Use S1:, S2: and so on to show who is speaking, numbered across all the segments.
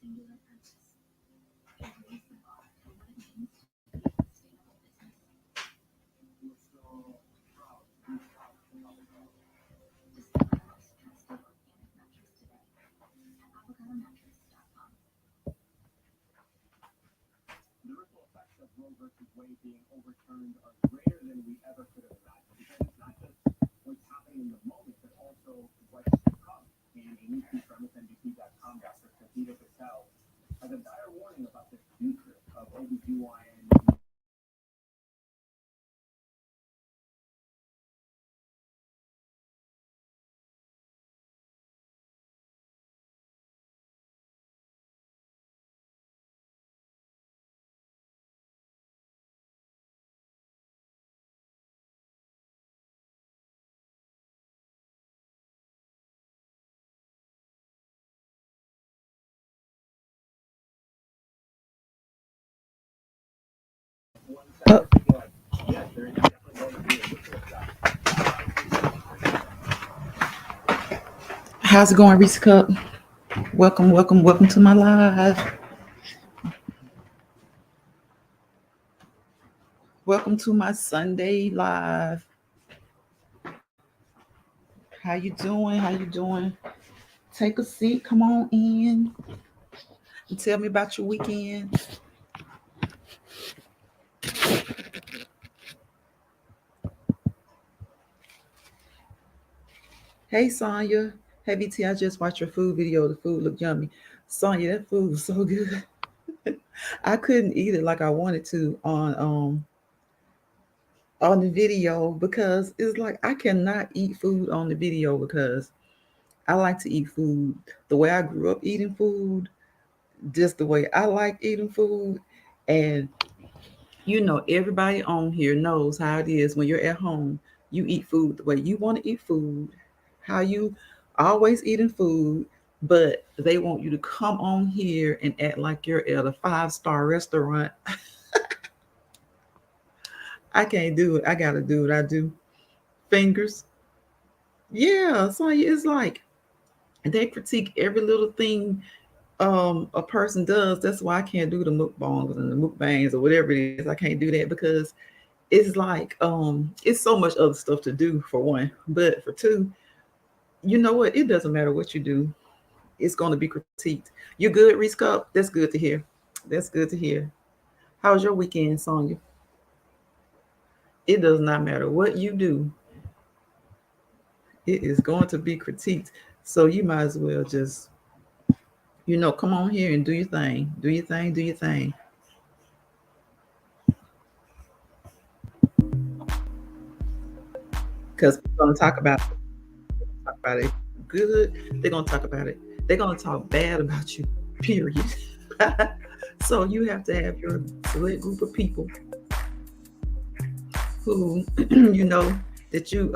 S1: Oh, how's it going, Reese Cup? Welcome, welcome, welcome to my live. Welcome to my Sunday live. How you doing? How you doing? Take a seat. Come on in and tell me about your weekend. Hey, Sonya. Hey, VT, I just watched your food video. The food looked yummy. Sonya, that food was so good. I couldn't eat it like I wanted to on the video because it's like I cannot eat food on the video because I like to eat food the way I grew up eating food, just the way I like eating food. And everybody on here knows how it is when you're at home. You eat food the way you want to eat food, how you always eating food, but they want you to come on here and act like you're at a five-star restaurant. I can't do it. I gotta do what I do. Fingers. Yeah, so it's like they critique every little thing a person does. That's why I can't do the mukbangs and the mukbangs or whatever it is. I can't do that because it's like it's so much other stuff to do for one. But for two, you know what? It doesn't matter what you do. It's gonna be critiqued. You good, Reese Cup? That's good to hear. That's good to hear. How was your weekend, Sonya? It does not matter what you do. It is going to be critiqued. So you might as well just, come on here and do your thing. Do your thing, do your thing. Because we're gonna talk about it good. They're gonna talk about it. They're gonna talk bad about you, period. So you have to have your select group of people who you know that you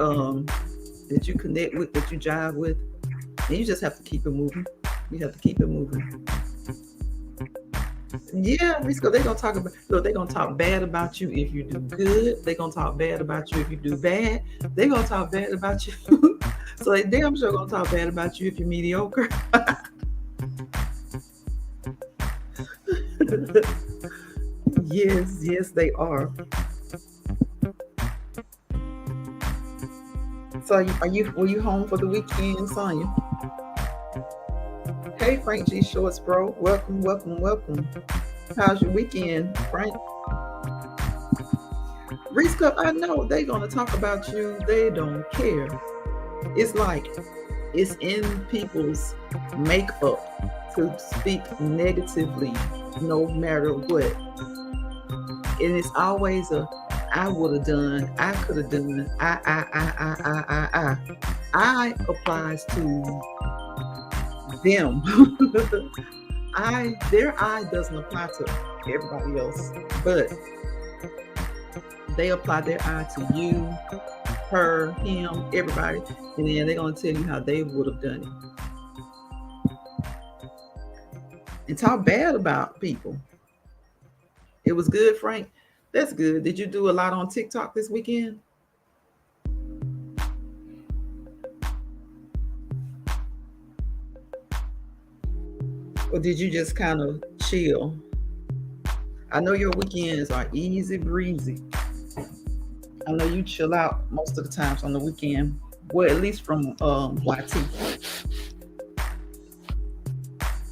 S1: connect with, that you jive with, and you just have to keep it moving. You have to keep it moving. Yeah, Risco, they're gonna talk about look, they're gonna talk bad about you if you do good. They're gonna talk bad about you if you do bad. They're gonna talk bad about you. So they damn sure gonna talk bad about you if you're mediocre. Yes, yes, they are. So are you were you home for the weekend, Sonya? Hey, Frank G. Shorts, bro. Welcome, welcome, welcome. How's your weekend, Frank? Reese Cup, I know they're gonna talk about you. They don't care. It's like it's in people's makeup to speak negatively, no matter what. And it's always a I would have done, I could have done, I applies to them. Their I doesn't apply to everybody else, but they apply their I to you, her, him, everybody, and then they're gonna tell you how they would have done it and talk bad about people. It was good, Frank. That's good. Did you do a lot on TikTok this weekend? Or did you just kind of chill? I know your weekends are easy breezy. I know you chill out most of the times on the weekend. Well, at least from YT.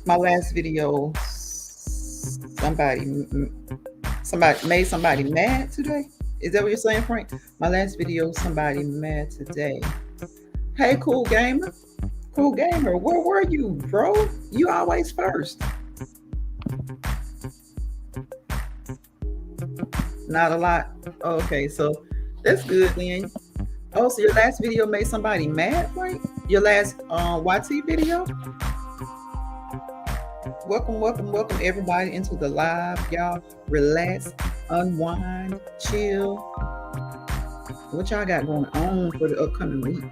S1: My last video, somebody made somebody mad today. Is that what you're saying, Frank? My last video, somebody mad today. Hey, cool gamer. Cool gamer, where were you, bro? You always first. Not a lot. Okay, so that's good then. Oh, so your last video made somebody mad, right? Your last YT video? Welcome everybody into the live. Y'all relax, unwind, chill. What y'all got going on for the upcoming week?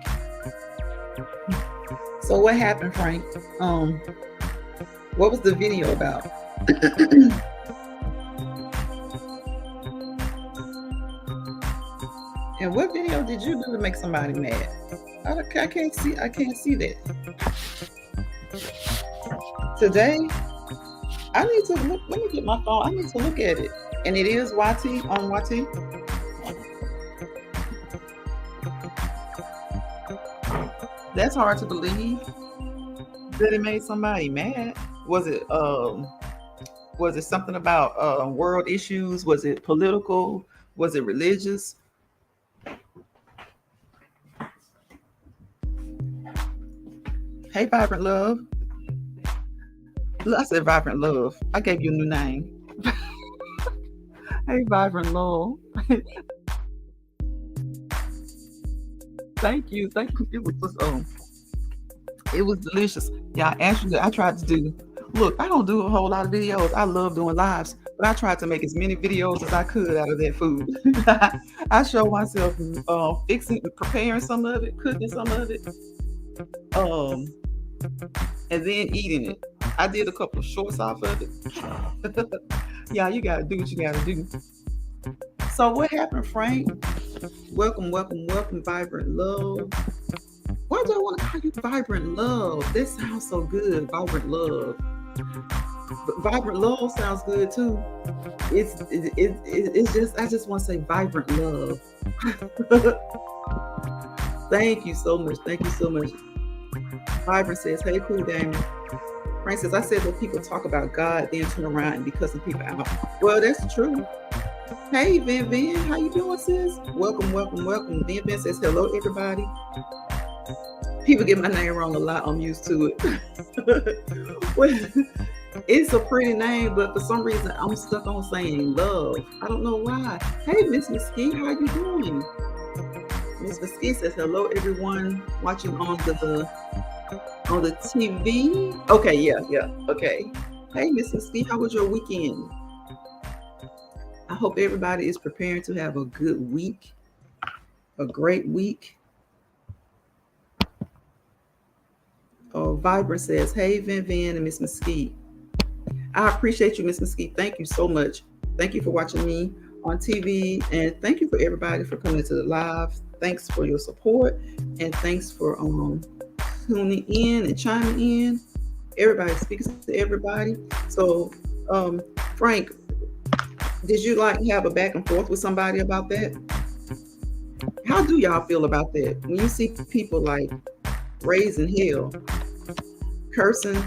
S1: So what happened, Frank? What was the video about? And what video did you do to make somebody mad? I can't see that. Today, I need to look. Let me get my phone. I need to look at it. And it is YT on YT. That's hard to believe that it made somebody mad. Was it something about world issues? Was it political? Was it religious? Hey, Vibrant Love. I said Vibrant Love. I gave you a new name. Hey, Vibrant Love. Thank you. It was delicious. Yeah, actually, I tried to do. Look, I don't do a whole lot of videos. I love doing lives, but I tried to make as many videos as I could out of that food. I showed myself preparing some of it, cooking some of it, and then eating it. I did a couple of shorts off of it. Yeah, you gotta do what you gotta do. So what happened, Frank? Welcome, Vibrant Love. Why do I want to call you Vibrant Love? This sounds so good, Vibrant Love. But Vibrant Love sounds good too. It's just, I just want to say Vibrant Love. Thank you so much. Vibrant says, hey, cool gamer. Frank says, I said when people talk about God, then turn around and be cussing people out. Well, that's true. Hey, Vin, how you doing, sis? Welcome. Vin says, hello, everybody. People get my name wrong a lot. I'm used to it. Well, it's a pretty name, but for some reason, I'm stuck on saying love. I don't know why. Hey, Miss Mesquite, how you doing? Miss Mesquite says, hello, everyone watching on the TV. Okay, yeah, okay. Hey, Miss Mesquite, how was your weekend? I hope everybody is preparing to have a good week, a great week. Oh, Vibrant says, hey, Vin and Miss Mesquite. I appreciate you, Miss Mesquite. Thank you so much. Thank you for watching me on TV, and thank you for everybody for coming to the live. Thanks for your support, and thanks for tuning in and chiming in. Everybody speaks to everybody. So, Frank, did you have a back and forth with somebody about that? How do y'all feel about that? When you see people raising hell, cursing,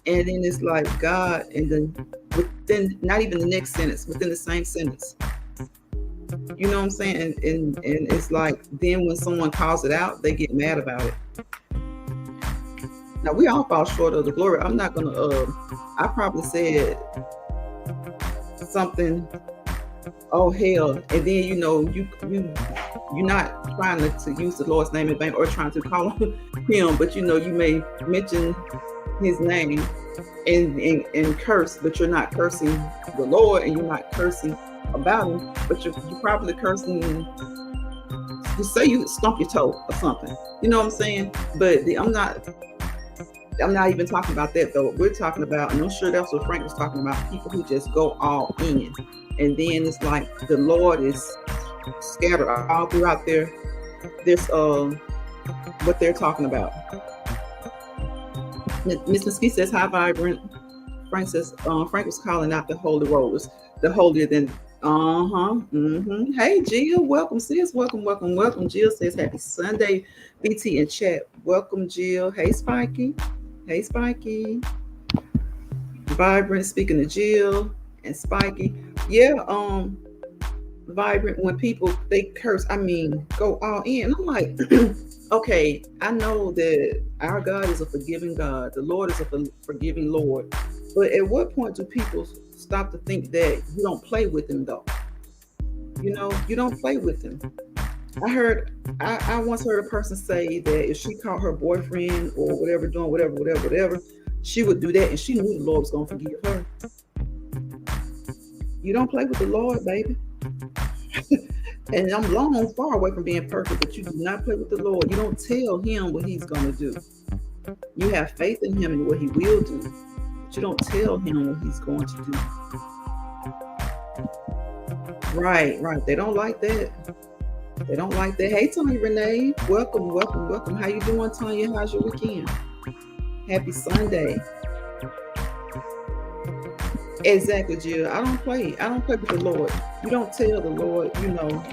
S1: and then it's like God, and then within not even the next sentence, within the same sentence. You know what I'm saying? And it's like then when someone calls it out, they get mad about it. Now we all fall short of the glory. I'm not gonna I probably said something, oh hell, and then you're not trying to use the Lord's name in vain or trying to call him, but you may mention his name and curse, but you're not cursing the Lord, and you're not cursing about him, but you're probably cursing. You say you stomp your toe or something. You know what I'm saying? But I'm not even talking about that though. We're talking about, and I'm sure that's what Frank was talking about, people who just go all in. And then it's like the Lord is scattered all throughout this what they're talking about. Miss Mesquite says, "Hi, Vibrant." Frank says, Frank was calling out the holy rollers, the holier than. Hey, Jill, welcome, sis. Welcome, welcome, welcome. Jill says, "Happy Sunday, BT in chat." Welcome, Jill. Hey, Spiky. Hey, Spiky. Vibrant, speaking to Jill and Spiky. Yeah, Vibrant, when people they curse, I mean, go all in. I'm like, okay, I know that our God is a forgiving God. The Lord is a forgiving Lord. But at what point do people stop to think that you don't play with him though? You know, you don't play with him. I once heard a person say that if she caught her boyfriend or whatever doing whatever, she would do that, and she knew the Lord was gonna forgive her. You don't play with the Lord, baby. And I'm long far away from being perfect, but you do not play with the Lord. You don't tell him what he's gonna do. You have faith in him and what he will do, but you don't tell him what he's going to do. Right, right. They don't like that. They don't like that. Hey, Tanya Renee, welcome, welcome, welcome. How you doing, Tanya? How's your weekend? Happy Sunday. Exactly, Jill. I don't play. I don't play with the Lord. You don't tell the Lord. You know,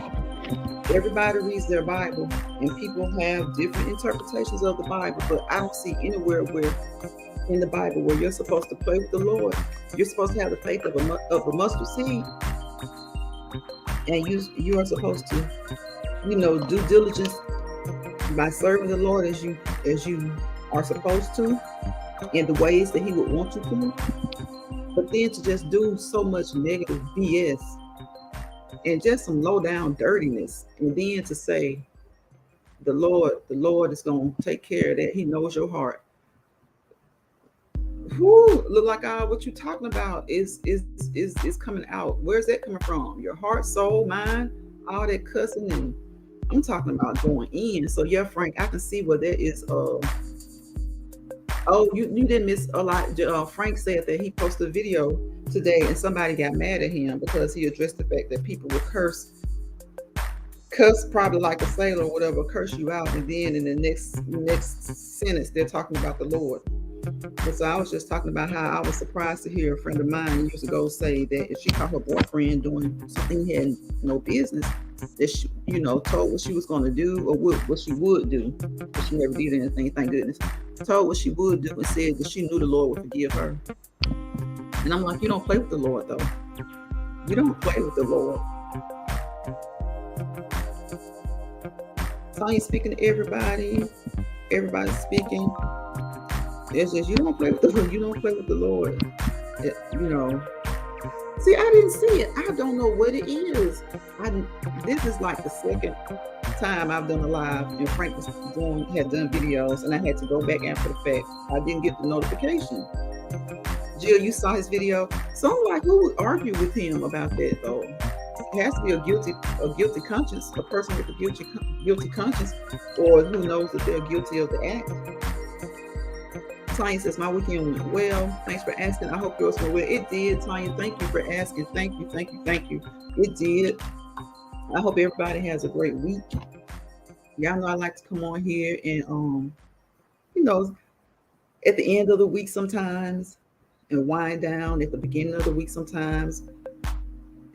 S1: everybody reads their Bible, and people have different interpretations of the Bible. But I don't see anywhere where in the Bible where you're supposed to play with the Lord. You're supposed to have the faith of a mustard seed, and you are supposed to, you know, do diligence by serving the Lord as you are supposed to in the ways that He would want you to. But then to just do so much negative BS and just some low down dirtiness, and then to say the Lord is going to take care of that. He knows your heart. Whoo, look like what you're talking about is coming out. Where's that coming from? Your heart, soul, mind, all that cussing, and I'm talking about going in. So yeah, Frank, I can see where there is. Oh, you didn't miss a lot. Frank said that he posted a video today, and somebody got mad at him because he addressed the fact that people would cuss probably like a sailor or whatever, curse you out, and then in the next sentence they're talking about the Lord. And so I was just talking about how I was surprised to hear a friend of mine years ago say that if she caught her boyfriend doing something he had no business, that she, you know, told what she was going to do or what she would do, but she never did anything, thank goodness. Told what she would do and said that she knew the Lord would forgive her. And I'm like, you don't play with the Lord though. You don't play with the Lord. Tanya speaking to everybody. Everybody's speaking. It's just you don't play with the Lord. You know. See, I didn't see it. I don't know what it is. This is like the second time I've done a live, and Frank had done videos, and I had to go back after the fact. I didn't get the notification. Jill, you saw his video, so I'm like, who would argue with him about that though? It has to be a guilty conscience, a person with a guilty conscience, or who knows that they're guilty of the act. Tanya says, my weekend went well. Thanks for asking. I hope yours went well. It did, Tanya. Thank you for asking. Thank you. It did. I hope everybody has a great week. Y'all know I like to come on here and you know, at the end of the week sometimes, and wind down at the beginning of the week sometimes.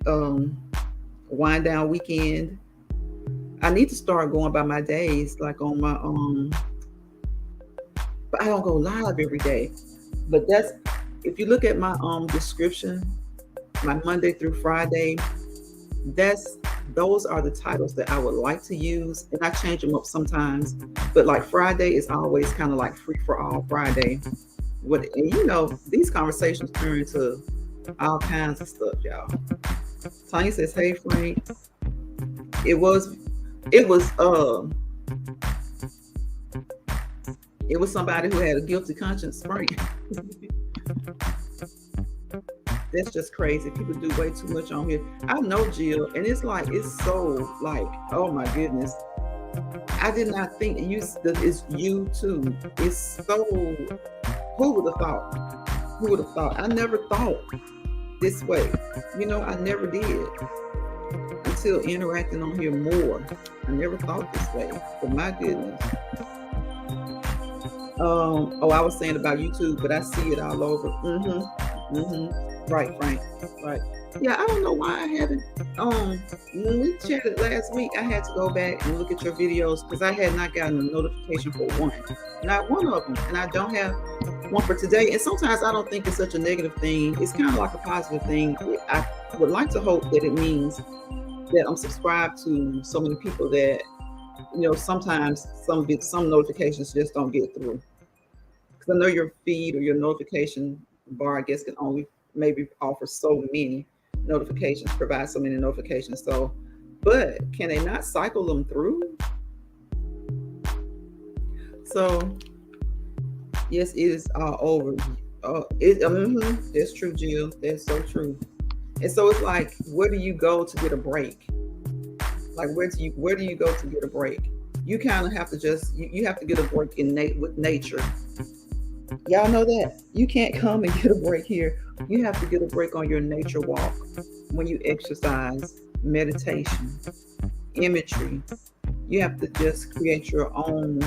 S1: Wind down weekend. I need to start going by my days, like on my but I don't go live every day. But that's, if you look at my description, my Monday through Friday, those are the titles that I would like to use, and I change them up sometimes. But like Friday is always kind of like free for all Friday. And you know, these conversations turn into all kinds of stuff, y'all. Tanya says, hey Frank. It was somebody who had a guilty conscience, Frank. That's just crazy. People do way too much on here. I know, Jill, and it's so like, oh my goodness. I did not think it's you too. It's so, who would have thought? I never thought this way. You know, I never did until interacting on here more. I never thought this way. But my goodness. Oh, I was saying about YouTube, but I see it all over. Right, Frank. Right. Yeah, I don't know why I haven't. When we chatted last week, I had to go back and look at your videos because I had not gotten a notification for one, not one of them, and I don't have one for today. And sometimes I don't think it's such a negative thing. It's kind of like a positive thing. I would like to hope that it means that I'm subscribed to so many people that sometimes some notifications just don't get through. Because I know your feed or your notification bar, I guess, can only maybe offer so many notifications, provide so many notifications. So, but can they not cycle them through? So, yes, it is all over. That's true, Jill. That's so true. And so it's like, where do you go to get a break? Like, where do you go to get a break? You kind of have to just you have to get a break with nature. Y'all know that you can't come and get a break here. You have to get a break on your nature walk when you exercise, meditation, imagery. You have to just create your own.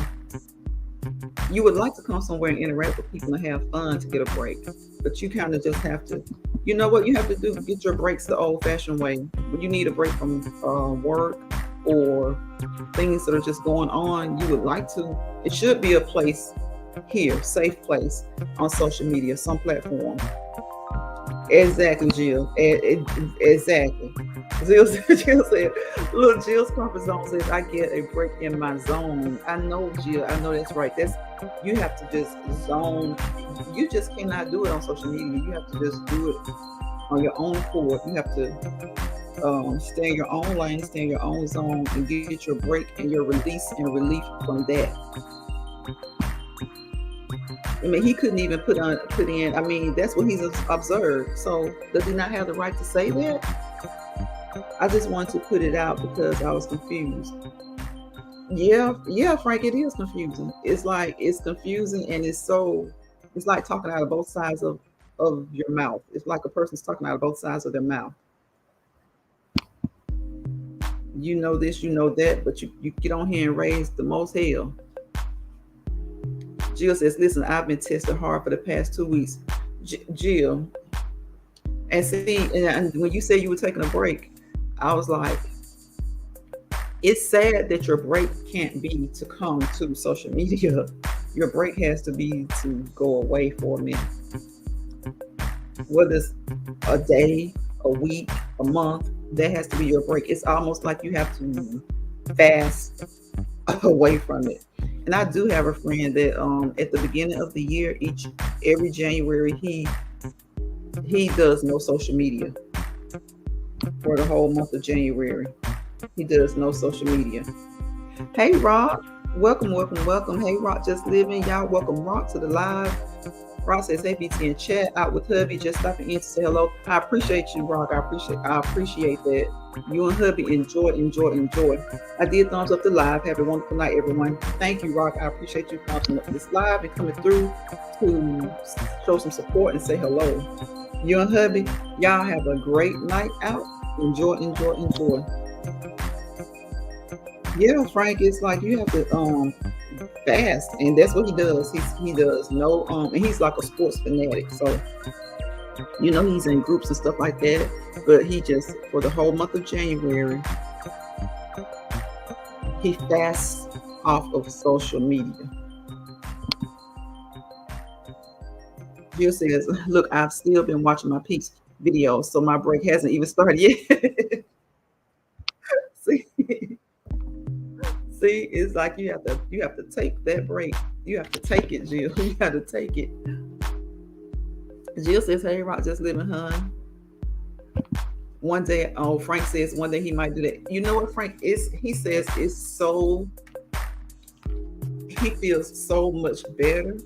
S1: You would like to come somewhere and interact with people and have fun to get a break, but you kind of just have to. You know what you have to do? Get your breaks the old-fashioned way. When you need a break from work or things that are just going on, you would like to. It should be a place here, safe place on social media, some platform. Exactly, Jill. Exactly. Jill said, "Look, Jill's comfort zone says I get a break in my zone." I know, Jill. I know that's right. That's you have to just zone. You just cannot do it on social media. You have to just do it on your own accord. You have to stay in your own lane, stay in your own zone, and get your break and your release and relief from that. I mean, he couldn't even put in. I mean, that's what he's observed. So, does he not have the right to say that? I just wanted to put it out because I was confused. Yeah, Frank, it is confusing. It's confusing, and it's like talking out of both sides of your mouth. It's like a person's talking out of both sides of their mouth. You know this, you know that, but you get on here and raise the most hell. Jill says, "Listen, I've been tested hard for the past 2 weeks." Jill, and see, and when you said you were taking a break, I was like, it's sad that your break can't be to come to social media. Your break has to be to go away for a minute. Whether it's a day, a week, a month, that has to be your break. It's almost like you have to fast away from it. And I do have a friend that at the beginning of the year, every January, he does no social media for the whole month of January. He does no social media. Hey, Rock. Welcome. Hey, Rock, just living. Y'all welcome Rock to the live. Rock says, "Hey, BT in chat, out with hubby, just stopping in to say hello." I appreciate you, Rock. I appreciate that. You and hubby enjoy. I did thumbs up the live. Have a wonderful night, everyone. Thank you, Rock. I appreciate you thumbs up this live and coming through to show some support and say hello. You and hubby, y'all have a great night out. Enjoy. Yeah, Frank, it's like you have to fast, and that's what he does. He does no and he's like a sports fanatic, so he's in groups and stuff like that, but he just, for the whole month of January, he fasts off of social media. Jill says, "Look, I've still been watching my Peeps videos, so my break hasn't even started yet." See, it's like you have to take that break. You have to take it, Jill. You got to take it. Jill says, "Hey, Rock, just living, hun." One day, Frank says one day he might do that. You know what, Frank is? He says it's so. He feels so much better.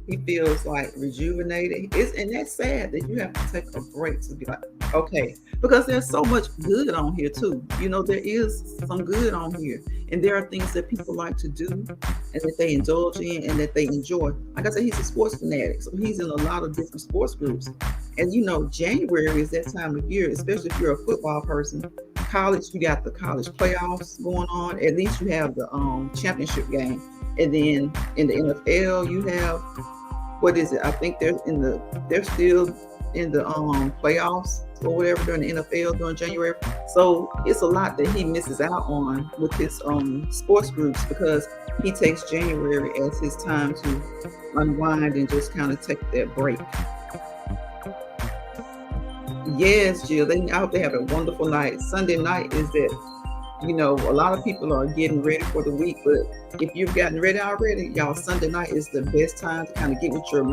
S1: He feels like rejuvenated. And that's sad that you have to take a break to be like, okay, because there's so much good on here too. There is some good on here, and there are things that people like to do and that they indulge in and that they enjoy. Like I said, he's a sports fanatic, so he's in a lot of different sports groups. And January is that time of year, especially if you're a football person. college, you got the college playoffs going on. At least you have the championship game, and then in the NFL, you have what is it? I think they're still in the playoffs or whatever during the NFL during January. So it's a lot that he misses out on with his sports groups because he takes January as his time to unwind and just kind of take that break. Yes, Jill. I hope they have a wonderful night. Sunday night is that a lot of people are getting ready for the week, but if you've gotten ready already, y'all, Sunday night is the best time to kind of get with your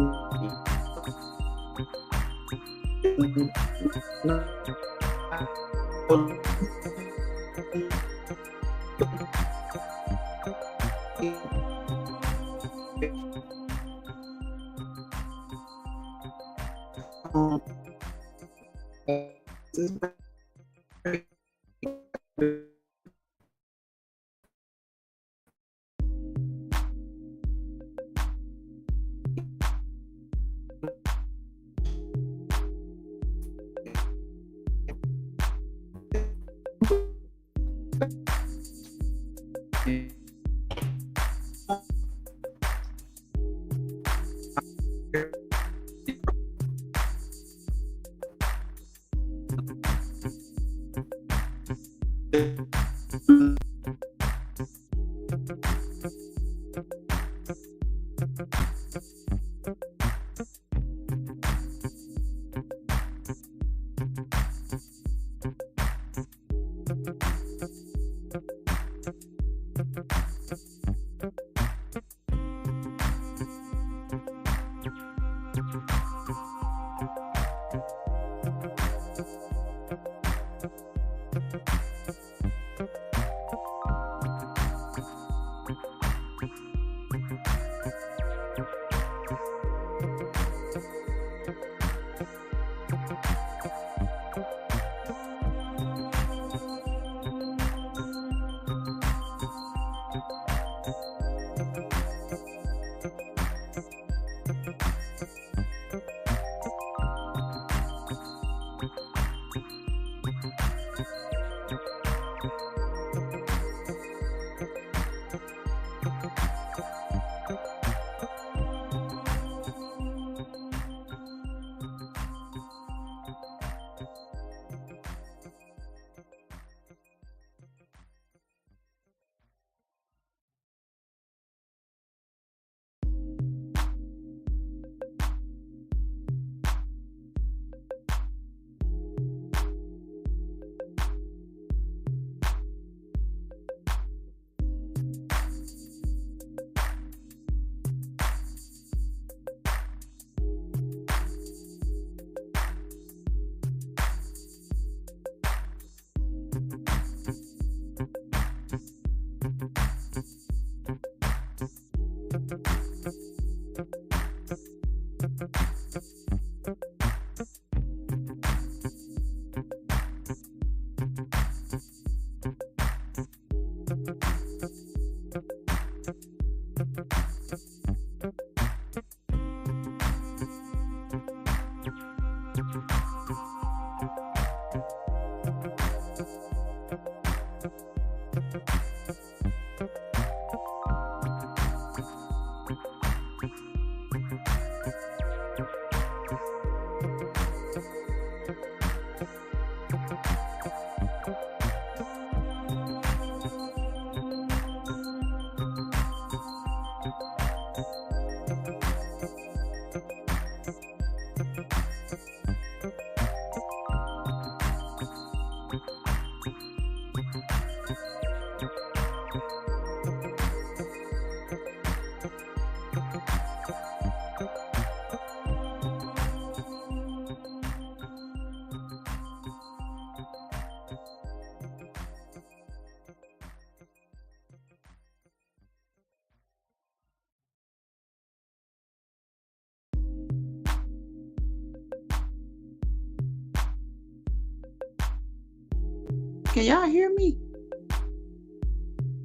S1: Can y'all hear me?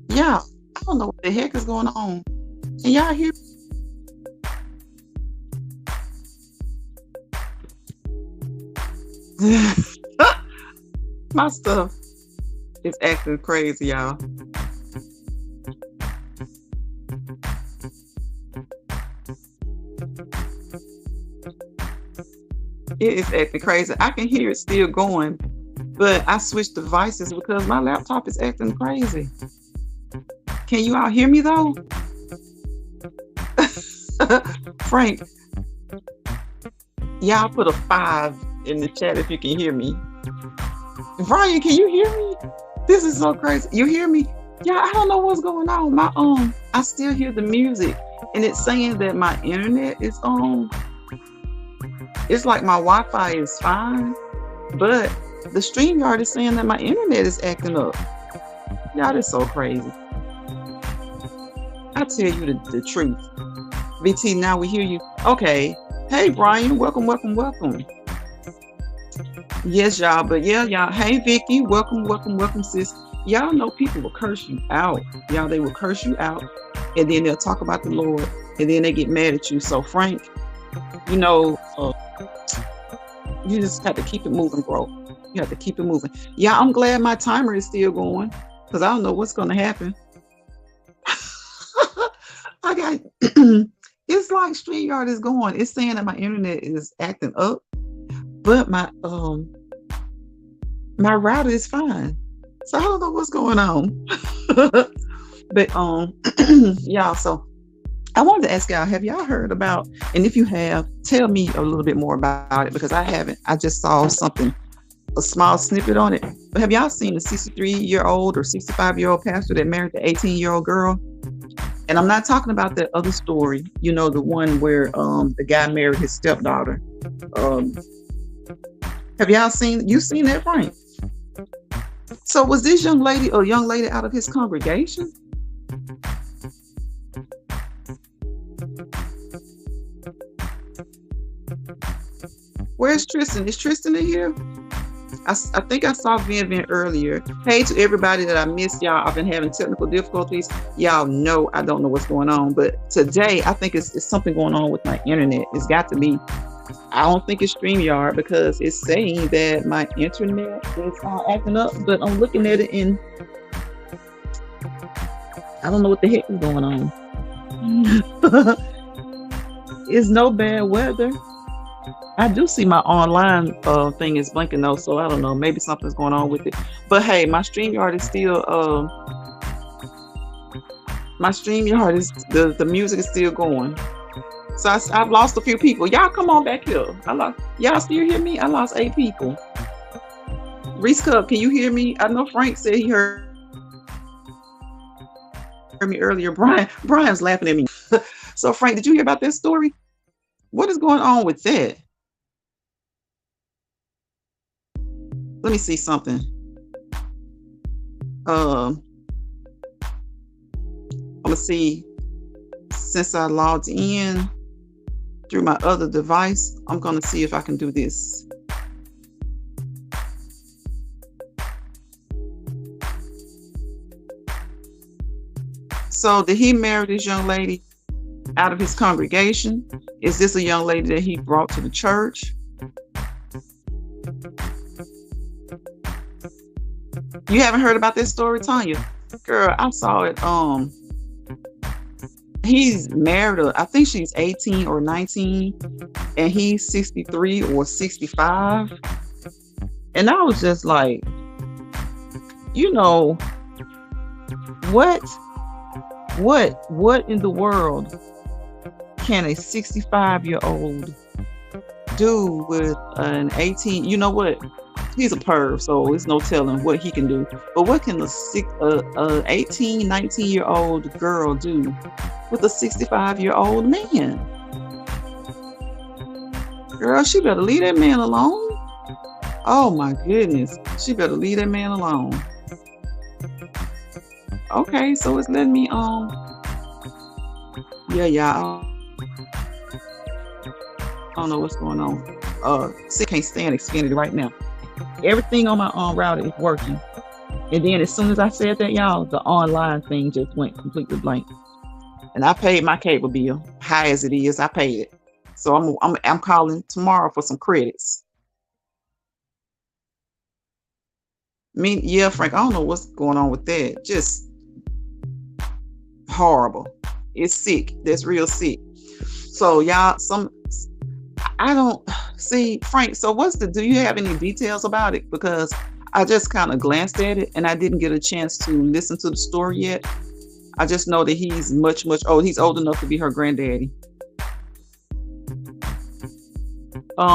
S1: Yeah, I don't know what the heck is going on. Can y'all hear my stuff? It's acting crazy, y'all. It is acting crazy. I can hear it still going, but I switched devices because my laptop is acting crazy. Can you all hear me though? Frank, y'all put a 5 in the chat if you can hear me. Brian, can you hear me? This is so crazy. You hear me? Yeah, I don't know what's going on. My I still hear the music, and it's saying that my internet is on. It's like my Wi-Fi is fine, but the StreamYard is saying that my internet is acting up. Y'all, that's so crazy. I tell you the truth. VT, now we hear you. Okay. Hey, Brian, welcome, welcome, welcome. Yes, y'all, but yeah, y'all. Hey, Vicky, welcome, welcome, welcome, sis. Y'all know people will curse you out. Y'all, they will curse you out, and then they'll talk about the Lord, and then they get mad at you. So, Frank, you know, you just have to keep it moving, bro. You have to keep it moving. Yeah, I'm glad my timer is still going because I don't know what's going to happen. I got, it's like StreamYard is going. It's saying that my internet is acting up, but my router is fine. So I don't know what's going on. But y'all, so I wanted to ask y'all, have y'all heard about, and if you have, tell me a little bit more about it because I haven't. I just saw something, a small snippet on it. But have y'all seen a 63-year-old or 65-year-old pastor that married the 18-year-old girl? And I'm not talking about that other story, you know, the one where the guy married his stepdaughter. Have y'all seen that, Frank? So was this young lady a young lady out of his congregation? Where's Tristan? Is Tristan in here? I think I saw Vivian earlier. Hey to everybody that I missed, y'all. I've been having technical difficulties. Y'all know I don't know what's going on, but today I think it's something going on with my internet. It's got to be. I don't think it's StreamYard because it's saying that my internet is acting up, but I'm looking at it and I don't know what the heck is going on. It's no bad weather. I do see my online thing is blinking though, so I don't know. Maybe something's going on with it. But hey, my StreamYard is still the music is still going. So I've lost a few people. Y'all come on back here. Y'all still hear me? I lost 8 people. Reese Cup, can you hear me? I know Frank said he heard me earlier. Brian's laughing at me. So Frank, did you hear about that story? What is going on with that? Let me see something. I'm gonna see, since I logged in through my other device, I'm gonna see if I can do this. So did he marry this young lady out of his congregation? Is this a young lady that he brought to the church? You haven't heard about this story, Tanya? Girl, I saw it. He's married I think she's 18 or 19, and he's 63 or 65. And I was just like, you know, what in the world can a 65-year-old do with an 18? You know what? He's a perv, so it's no telling what he can do. But what can a 18, 19-year-old girl do with a 65-year-old man? Girl, she better leave that man alone. Oh my goodness, she better leave that man alone. Okay, so it's letting me yeah. I don't know what's going on. See, can't stand Xfinity right now. Everything on my router is working, and then as soon as I said that, y'all, the online thing just went completely blank. And I paid my cable bill, high as it is. I paid it, so I'm calling tomorrow for some credits. Yeah, Frank, I don't know what's going on with that. Just horrible. It's sick. That's real sick. So y'all, I don't see Frank. So do you have any details about it? Because I just kind of glanced at it and I didn't get a chance to listen to the story yet. I just know that he's much old. He's old enough to be her granddaddy.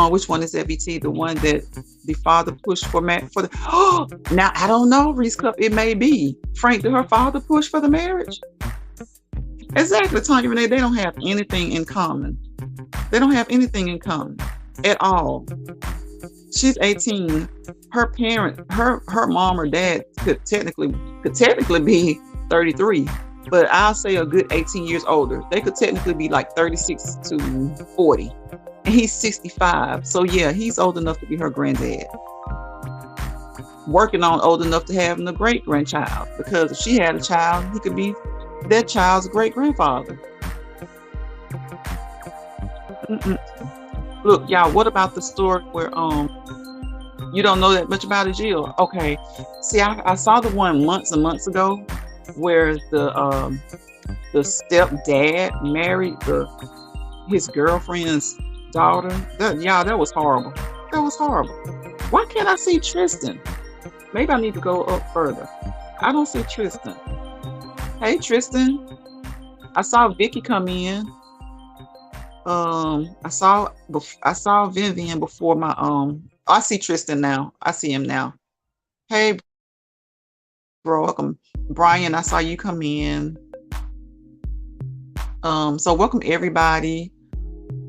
S1: Which one is that, BT? The one that the father pushed for the. Oh, now I don't know, Reese Cup. It may be Frank. Did her father push for the marriage? Exactly, Tanya Renee. They don't have anything in common. They don't have anything in common at all. She's 18. Her mom or dad could technically be 33, but I'll say a good 18 years older. They could technically be like 36 to 40, and he's 65. So yeah, he's old enough to be her granddad. Working on old enough to have a great grandchild, because if she had a child, he could be that child's great grandfather. Look, y'all, what about the story where you don't know that much about it, Jill? Okay. See, I saw the one months and months ago where the stepdad married his girlfriend's daughter. That was horrible. That was horrible. Why can't I see Tristan? Maybe I need to go up further. I don't see Tristan. Hey, Tristan. I saw Vicky come in. I saw Vivian before my I see Tristan now. I see him now. Hey, bro, welcome. Brian, I saw you come in. So welcome everybody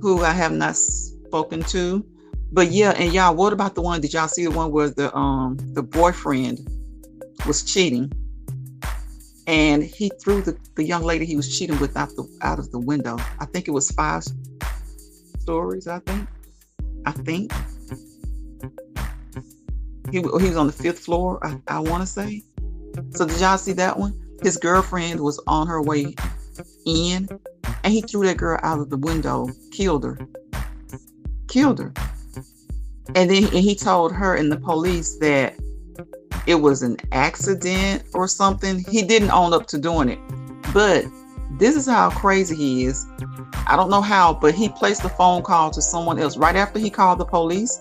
S1: who I have not spoken to. But yeah, and y'all, what about the one? Did y'all see the one where the boyfriend was cheating? And he threw the young lady he was cheating with out of the window. I think it was 5 stories. I think he was on the 5th floor. I want to say. So did y'all see that one? His girlfriend was on her way in, and he threw that girl out of the window. Killed her. And then he told her and the police that it was an accident or something. He didn't own up to doing it. But this is how crazy he is. I don't know how, but he placed the phone call to someone else. Right after he called the police,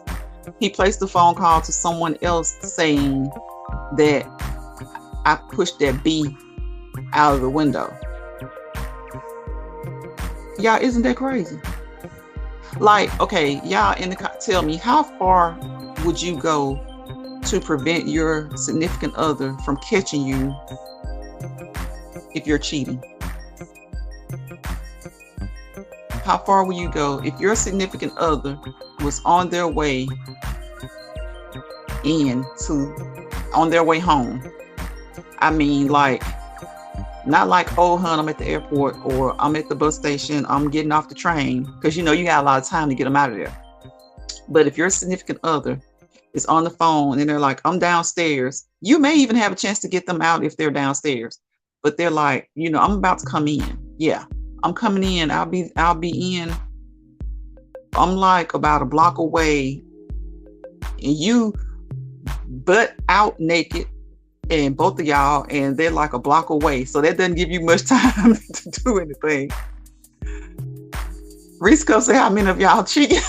S1: he placed the phone call to someone else saying that I pushed that bee out of the window. Y'all, isn't that crazy? Like, okay, y'all tell me, how far would you go to prevent your significant other from catching you if you're cheating? How far will you go if your significant other was on their way home? I mean, like, not like, oh, hun, I'm at the airport or I'm at the bus station, I'm getting off the train, because you got a lot of time to get them out of there. But if your significant other is on the phone and they're like, I'm downstairs, you may even have a chance to get them out if they're downstairs. But they're like, I'm about to come in. Yeah, I'm coming in. I'll be in. I'm like about a block away, and you butt out naked, and both of y'all, and they're like a block away. So that doesn't give you much time to do anything. Reese Cup say, how many of y'all cheat?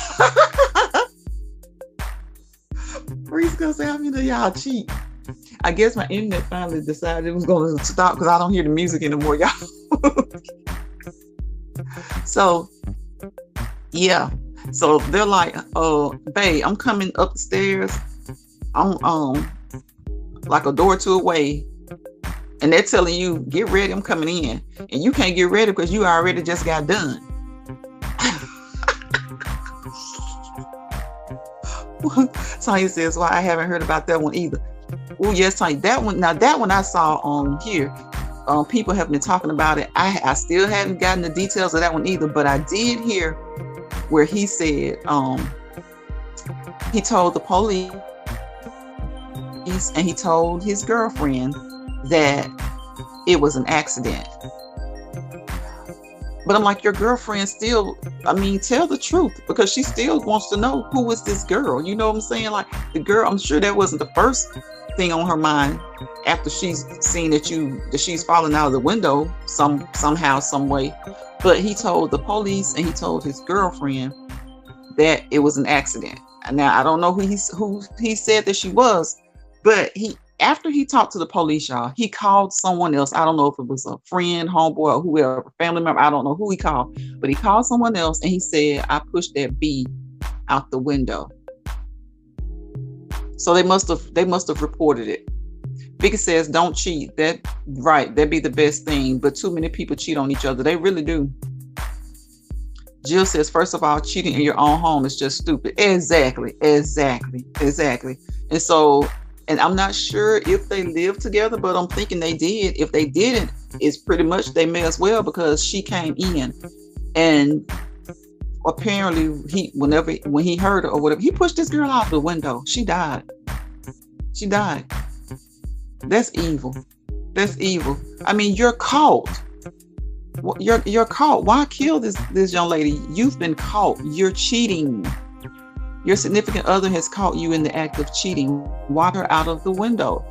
S1: Reese Cup say, how many of y'all cheat? I guess my internet finally decided it was going to stop because I don't hear the music anymore, y'all. So, yeah. So they're like, babe, I'm coming up the stairs. I'm like a door or two away. And they're telling you, get ready, I'm coming in. And you can't get ready because you already just got done. Tanya says, well, I haven't heard about that one either. Oh, yes, Tanya, that one I saw on here. People have been talking about it. I still haven't gotten the details of that one either, but I did hear where he said he told the police and he told his girlfriend that it was an accident. But I'm like, your girlfriend still, tell the truth, because she still wants to know who is this girl. You know what I'm saying? Like, the girl, I'm sure that wasn't the first thing on her mind after she's seen that she's fallen out of the window somehow, some way. But he told the police and he told his girlfriend that it was an accident. Now I don't know who he said that she was, but after he talked to the police, y'all, he called someone else. I don't know if it was a friend, homeboy, or whoever, family member. I don't know who he called, but he called someone else and he said, I pushed that bee out the window. So they must have reported it. Vicky says, don't cheat. That'd be the best thing. But too many people cheat on each other. They really do. Jill says, first of all, cheating in your own home is just stupid. Exactly. And so, and I'm not sure if they lived together, but I'm thinking they did. If they didn't, it's pretty much they may as well, because she came in and apparently when he heard her or whatever, he pushed this girl out the window. She died. That's evil. I mean, you're caught. You're caught. Why kill this young lady? You've been caught. You're cheating. Your significant other has caught you in the act of cheating. Walk her out of the window.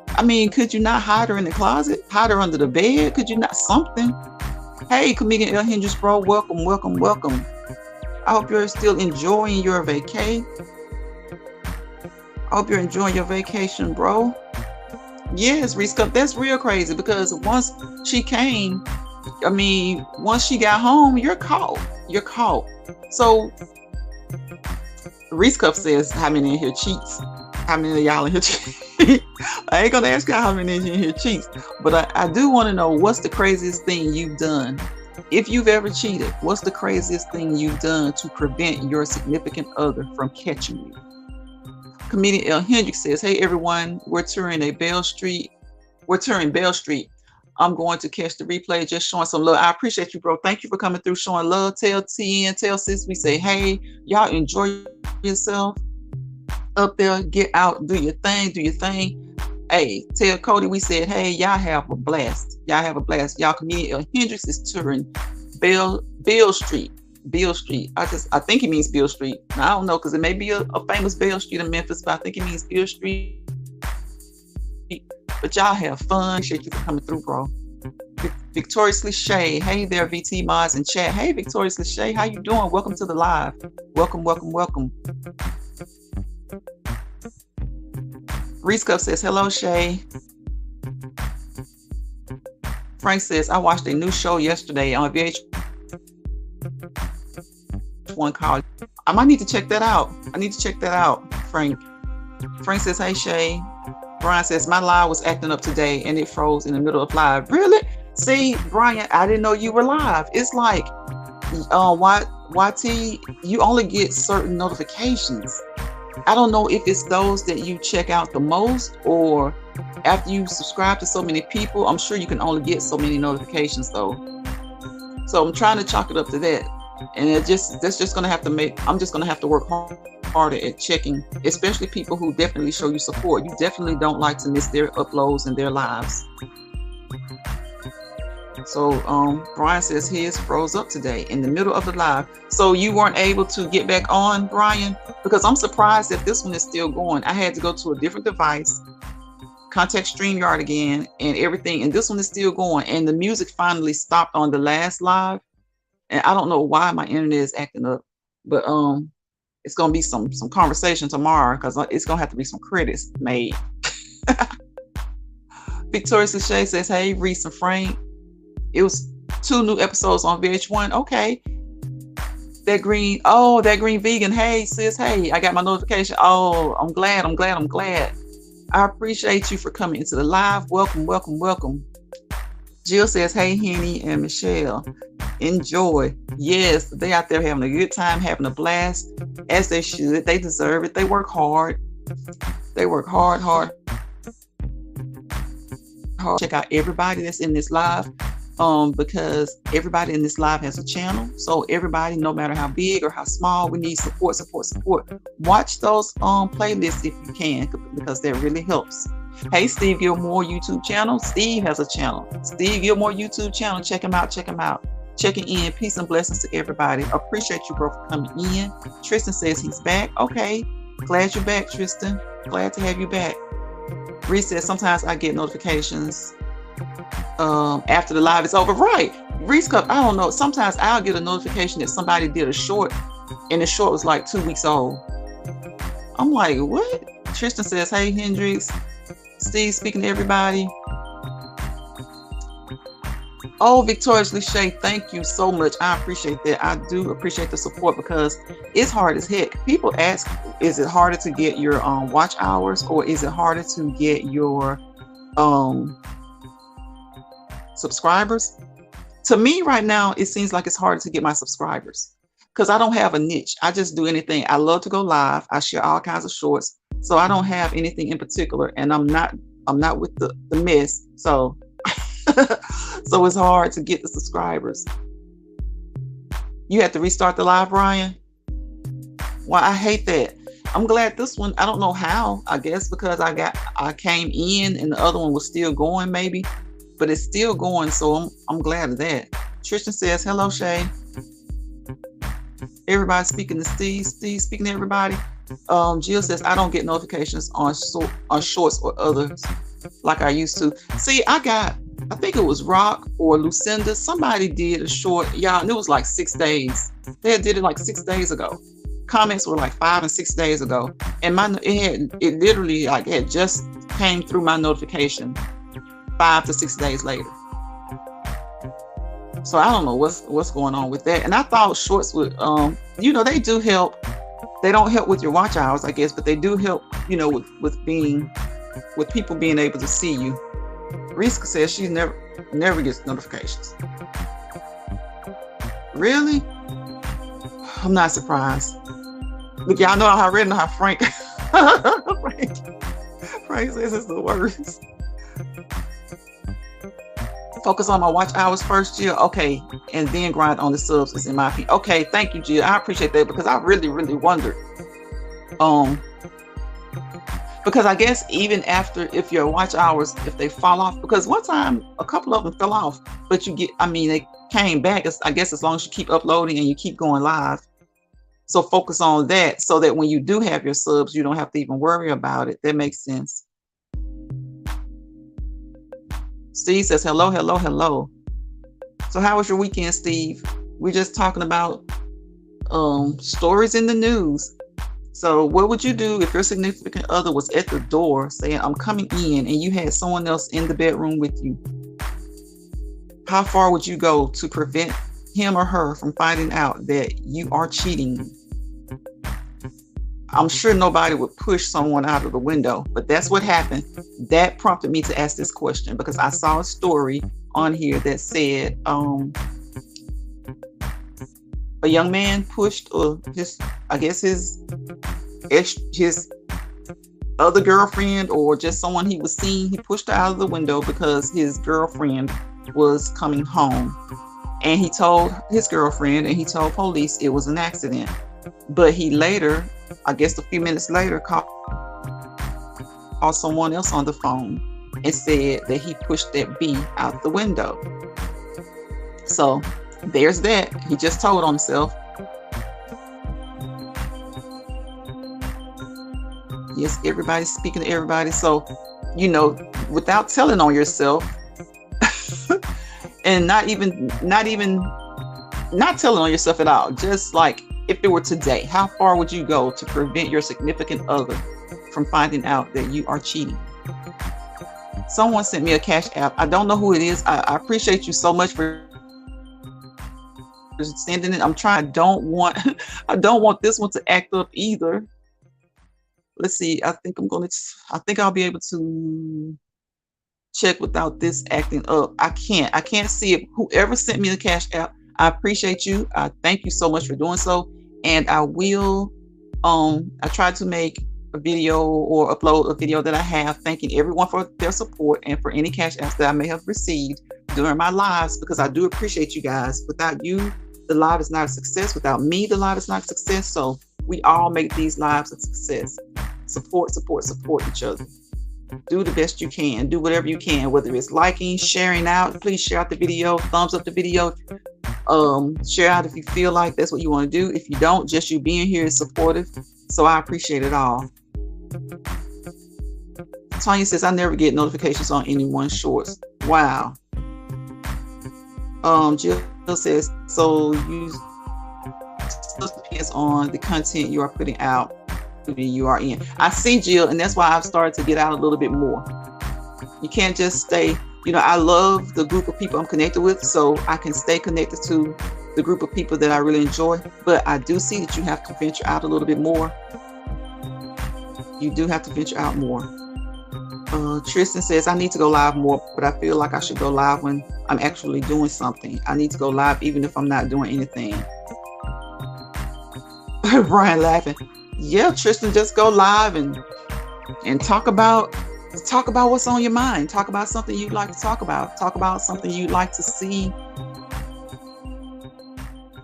S1: I mean, could you not hide her in the closet? Hide her under the bed? Could you not something? Hey, comedian El Hendrix, bro, welcome. I hope you're still enjoying your vacation. I hope you're enjoying your vacation, bro. Yes, Reese Cup, that's real crazy, because once she came, I mean, once she got home, you're caught. So Reese Cup says, how many in here cheats? How many of y'all in here cheat? I ain't gonna ask y'all how many in here cheats, but I do want to know, what's the craziest thing you've done? If you've ever cheated, what's the craziest thing you've done to prevent your significant other from catching you? Comedian El Hendrix says, hey everyone, we're touring Bell Street. I'm going to catch the replay, just showing some love. I appreciate you, bro. Thank you for coming through, showing love. Tell TN, tell sis, we say, hey, y'all enjoy yourself up there. Get out, do your thing. Hey, tell Cody, we said, hey, y'all have a blast. Y'all, comedian El Hendrix is touring Bell Street. I think he means Beale Street. Now, I don't know, because it may be a famous Beale Street in Memphis, but I think he means Beale Street. But y'all have fun. Appreciate you for coming through, bro. Victoriously Shay. Hey there, VT Mods in chat. Hey, Victoriously Shay, how you doing? Welcome to the live. Welcome. Reese Cup says, hello, Shay. Frank says, I watched a new show yesterday on VH1 called. I might need to check that out. Frank says, hey, Shay. Brian says, my live was acting up today and it froze in the middle of live. Really? See, Brian, I didn't know you were live. It's like, YT, you only get certain notifications. I don't know if it's those that you check out the most, or after you subscribe to so many people, I'm sure you can only get so many notifications though. So I'm trying to chalk it up to that. And I'm just going to have to work harder at checking, especially people who definitely show you support. You definitely don't like to miss their uploads and their lives. So Brian says his froze up today in the middle of the live. So you weren't able to get back on, Brian? Because I'm surprised that this one is still going. I had to go to a different device, contact StreamYard again and everything, and this one is still going. And the music finally stopped on the last live. And I don't know why my internet is acting up, but it's gonna be some conversation tomorrow, because it's gonna have to be some credits made. Victoria Sachet says, hey, Reese and Frank. It was 2 new episodes on VH1. Okay. That green vegan. Hey, sis. Hey, I got my notification. Oh, I'm glad. I appreciate you for coming into the live. Welcome. Jill says, hey, Henny and Michelle. Enjoy. Yes, they out there having a good time, having a blast, as they should. They deserve it. They work hard. Check out everybody that's in this live, because everybody in this live has a channel. So everybody, no matter how big or how small, we need support. Watch those playlists if you can, because that really helps. Hey, Steve Gilmore YouTube channel. Steve has a channel. Steve Gilmore YouTube channel. Check him out. Checking in. Peace and blessings to everybody. Appreciate you, bro, for coming in. Tristan says he's back. Okay. Glad you're back, Tristan. Glad to have you back. Reese says sometimes I get notifications after the live is over. Right. Reese Cup, I don't know. Sometimes I'll get a notification that somebody did a short and the short was like 2 weeks old. I'm like, what? Tristan says, hey, Hendrix. Steve speaking to everybody. Oh, Victoriously Shay, thank you so much. I appreciate that. I do appreciate the support because it's hard as heck. People ask, is it harder to get your watch hours or is it harder to get your subscribers? To me right now, it seems like it's harder to get my subscribers because I don't have a niche. I just do anything. I love to go live. I share all kinds of shorts. So I don't have anything in particular and I'm not with the mess. So so it's hard to get the subscribers. You had to restart the live, Ryan? Well, I hate that. I'm glad this one, I don't know how, I guess because I came in and the other one was still going maybe, but it's still going. So I'm glad of that. Tristan says, hello, Shay. Everybody speaking to Steve. Steve speaking to everybody. Jill says, I don't get notifications on shorts or others like I used to. See, I think it was Rock or Lucinda. Somebody did a short, y'all, and it was like 6 days. They did it like 6 days ago. Comments were like 5 and 6 days ago. And it literally like it just came through my notification 5 to 6 days later. So I don't know what's going on with that. And I thought shorts would, they do help. They don't help with your watch hours, I guess, but they do help, with people being able to see you. Riska says she never gets notifications. Really? I'm not surprised. Look, y'all know how I read how Frank says it's the worst. Focus on my watch hours first, Jill. Okay, and then grind on the subs is in my opinion. Okay, thank you, Jill. I appreciate that because I really, really wondered. Because I guess even after, if your watch hours, if they fall off, because one time a couple of them fell off, but they came back. I guess as long as you keep uploading and you keep going live. So focus on that so that when you do have your subs, you don't have to even worry about it. That makes sense. Steve says, hello, hello, hello. So how was your weekend, Steve? We're just talking about stories in the news. So what would you do if your significant other was at the door saying, I'm coming in, and you had someone else in the bedroom with you? How far would you go to prevent him or her from finding out that you are cheating? I'm sure nobody would push someone out of the window, but that's what happened. That prompted me to ask this question because I saw a story on here that said a young man pushed his other girlfriend or just someone he was seeing. He pushed her out of the window because his girlfriend was coming home, and he told his girlfriend and he told police it was an accident. But he later, I guess a few minutes later, called someone else on the phone and said that he pushed that bee out the window. So there's that. He just told on himself. Yes, everybody's speaking to everybody. So, without telling on yourself and not telling on yourself at all, just like if it were today, how far would you go to prevent your significant other from finding out that you are cheating? Someone sent me a Cash App. I don't know who it is. I appreciate you so much for sending it. I don't want this one to act up either. Let's see. I think I'll be able to check without this acting up. I can't see it. Whoever sent me the Cash App, I appreciate you. I thank you so much for doing so. And I will, I tried to make a video or upload a video that I have thanking everyone for their support and for any Cash Apps that I may have received during my lives, because I do appreciate you guys. Without you, the live is not a success. Without me, the live is not a success. So we all make these lives a success. Support each other. Do the best you can. Do whatever you can, whether it's liking, sharing out. Please share out the video, thumbs up the video. Share out if you feel like that's what you want to do. If you don't, just you being here is supportive. So I appreciate it all. Tanya says, I never get notifications on anyone's shorts. Wow. Jill says, so you still depends on the content you are putting out, you are in. I see, Jill, and that's why I've started to get out a little bit more. You can't just stay, I love the group of people I'm connected with, so I can stay connected to the group of people that I really enjoy. But I do see that you have to venture out a little bit more. You do have to venture out more. Tristan says, I need to go live more, but I feel like I should go live when I'm actually doing something. I need to go live even if I'm not doing anything. Brian laughing. Yeah, Tristan, just go live and talk about what's on your mind. Talk about something you'd like to talk about. Talk about something you'd like to see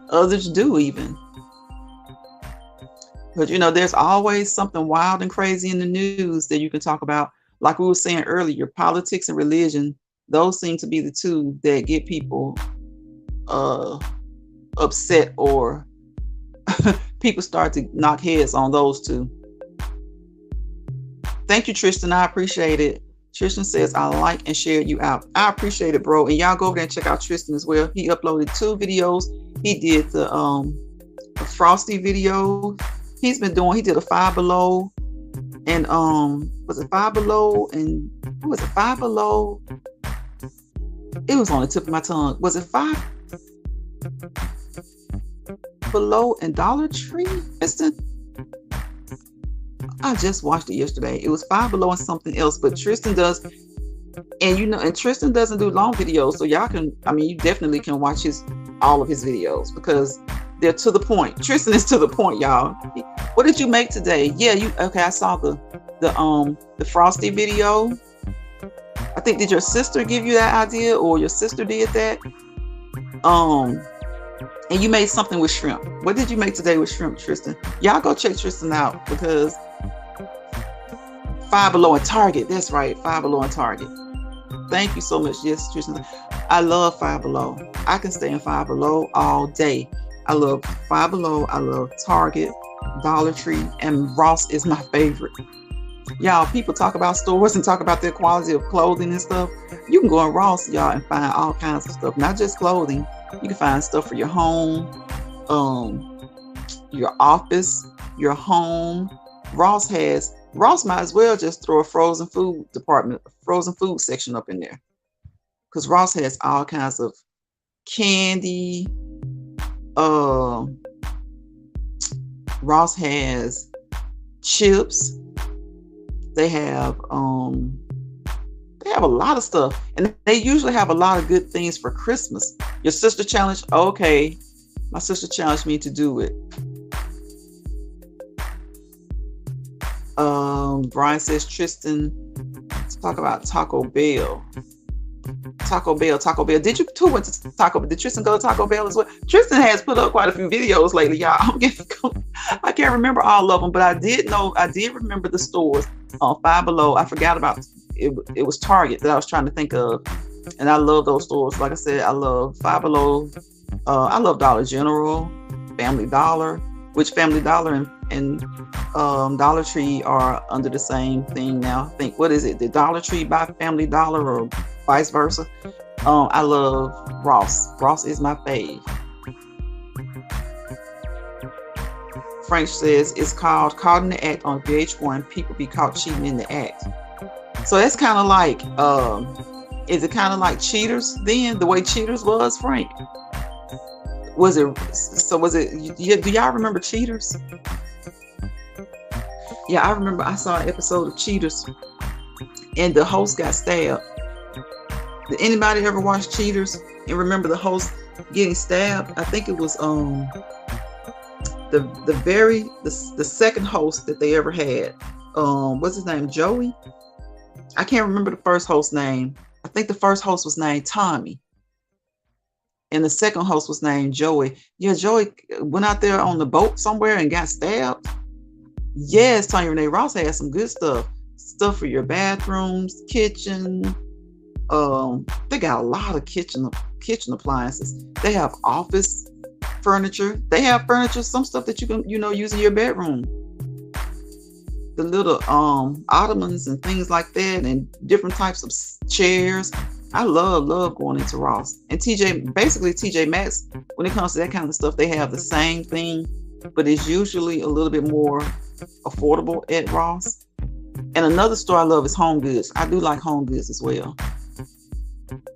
S1: others do even. But there's always something wild and crazy in the news that you can talk about. Like we were saying earlier, politics and religion, those seem to be the two that get people upset, or people start to knock heads on those two. Thank you, Tristan. I appreciate it. Tristan says, I like and share you out. I appreciate it, bro. And y'all go over there and check out Tristan as well. He uploaded 2 videos. He did the Frosty video. He did a Five Below. And was it Five Below? And what was it? Five Below? It was on the tip of my tongue. Was it Five Below and Dollar Tree? I just watched it yesterday. It was Five Below and something else, but Tristan does, and Tristan doesn't do long videos, so y'all you definitely can watch all of his videos because they're to the point. Tristan is to the point, y'all. What did you make today? Yeah, okay, I saw the Frosty video. I think, did your sister give you that idea, or your sister did that? And you made something with shrimp. What did you make today with shrimp, Tristan? Y'all go check Tristan out because Five Below and Target. That's right, Five Below and Target. Thank you so much. Yes, Tristan. I love Five Below. I can stay in Five Below all day. I love Five Below. I love Target, Dollar Tree, and Ross is my favorite. Y'all, people talk about stores and talk about their quality of clothing and stuff. You can go in Ross, y'all, and find all kinds of stuff, not just clothing. You can find stuff for your home, your office, your home. Ross might as well just throw a frozen food section up in there, because Ross has all kinds of candy. Ross has chips. They have a lot of stuff, and they usually have a lot of good things for Christmas. Your sister challenge? Okay, my sister challenged me to do it. Brian says, Tristan, let's talk about Taco Bell. Taco Bell. Did you two went to Taco Bell? Did Tristan go to Taco Bell as well? Tristan has put up quite a few videos lately, y'all. I can't remember all of them, but I did remember the stores on Five Below. I forgot about it. It was Target that I was trying to think of, and I love those stores. Like I said, I love Five Below. I love Dollar General, Family Dollar, which Family Dollar and Dollar Tree are under the same thing now. I think, what is it? The Dollar Tree by Family Dollar, or vice versa. I love Ross. Ross is my fave. Frank says it's called Caught in the Act on VH1. People be caught cheating in the act. So that's kind of like, is it kind of like Cheaters then? The way Cheaters was, Frank? Was it? Do y'all remember Cheaters? Yeah, I remember I saw an episode of Cheaters and the host got stabbed. Did anybody ever watch Cheaters and remember the host getting stabbed? I think it was the second host that they ever had. What's his name? Joey? I can't remember the first host's name. I think the first host was named Tommy, and the second host was named Joey. Yeah, Joey went out there on the boat somewhere and got stabbed. Yes, Tanya Renee, Ross has some good stuff for your bathrooms, kitchen. They got a lot of kitchen appliances. They have office furniture. They have furniture, some stuff that you can use in your bedroom. the little ottomans and things like that, and different types of chairs. I love going into Ross and TJ Maxx. When it comes to that kind of stuff, they have the same thing, but it's usually a little bit more affordable at Ross. And another store I love is Home Goods. I do like Home Goods as well.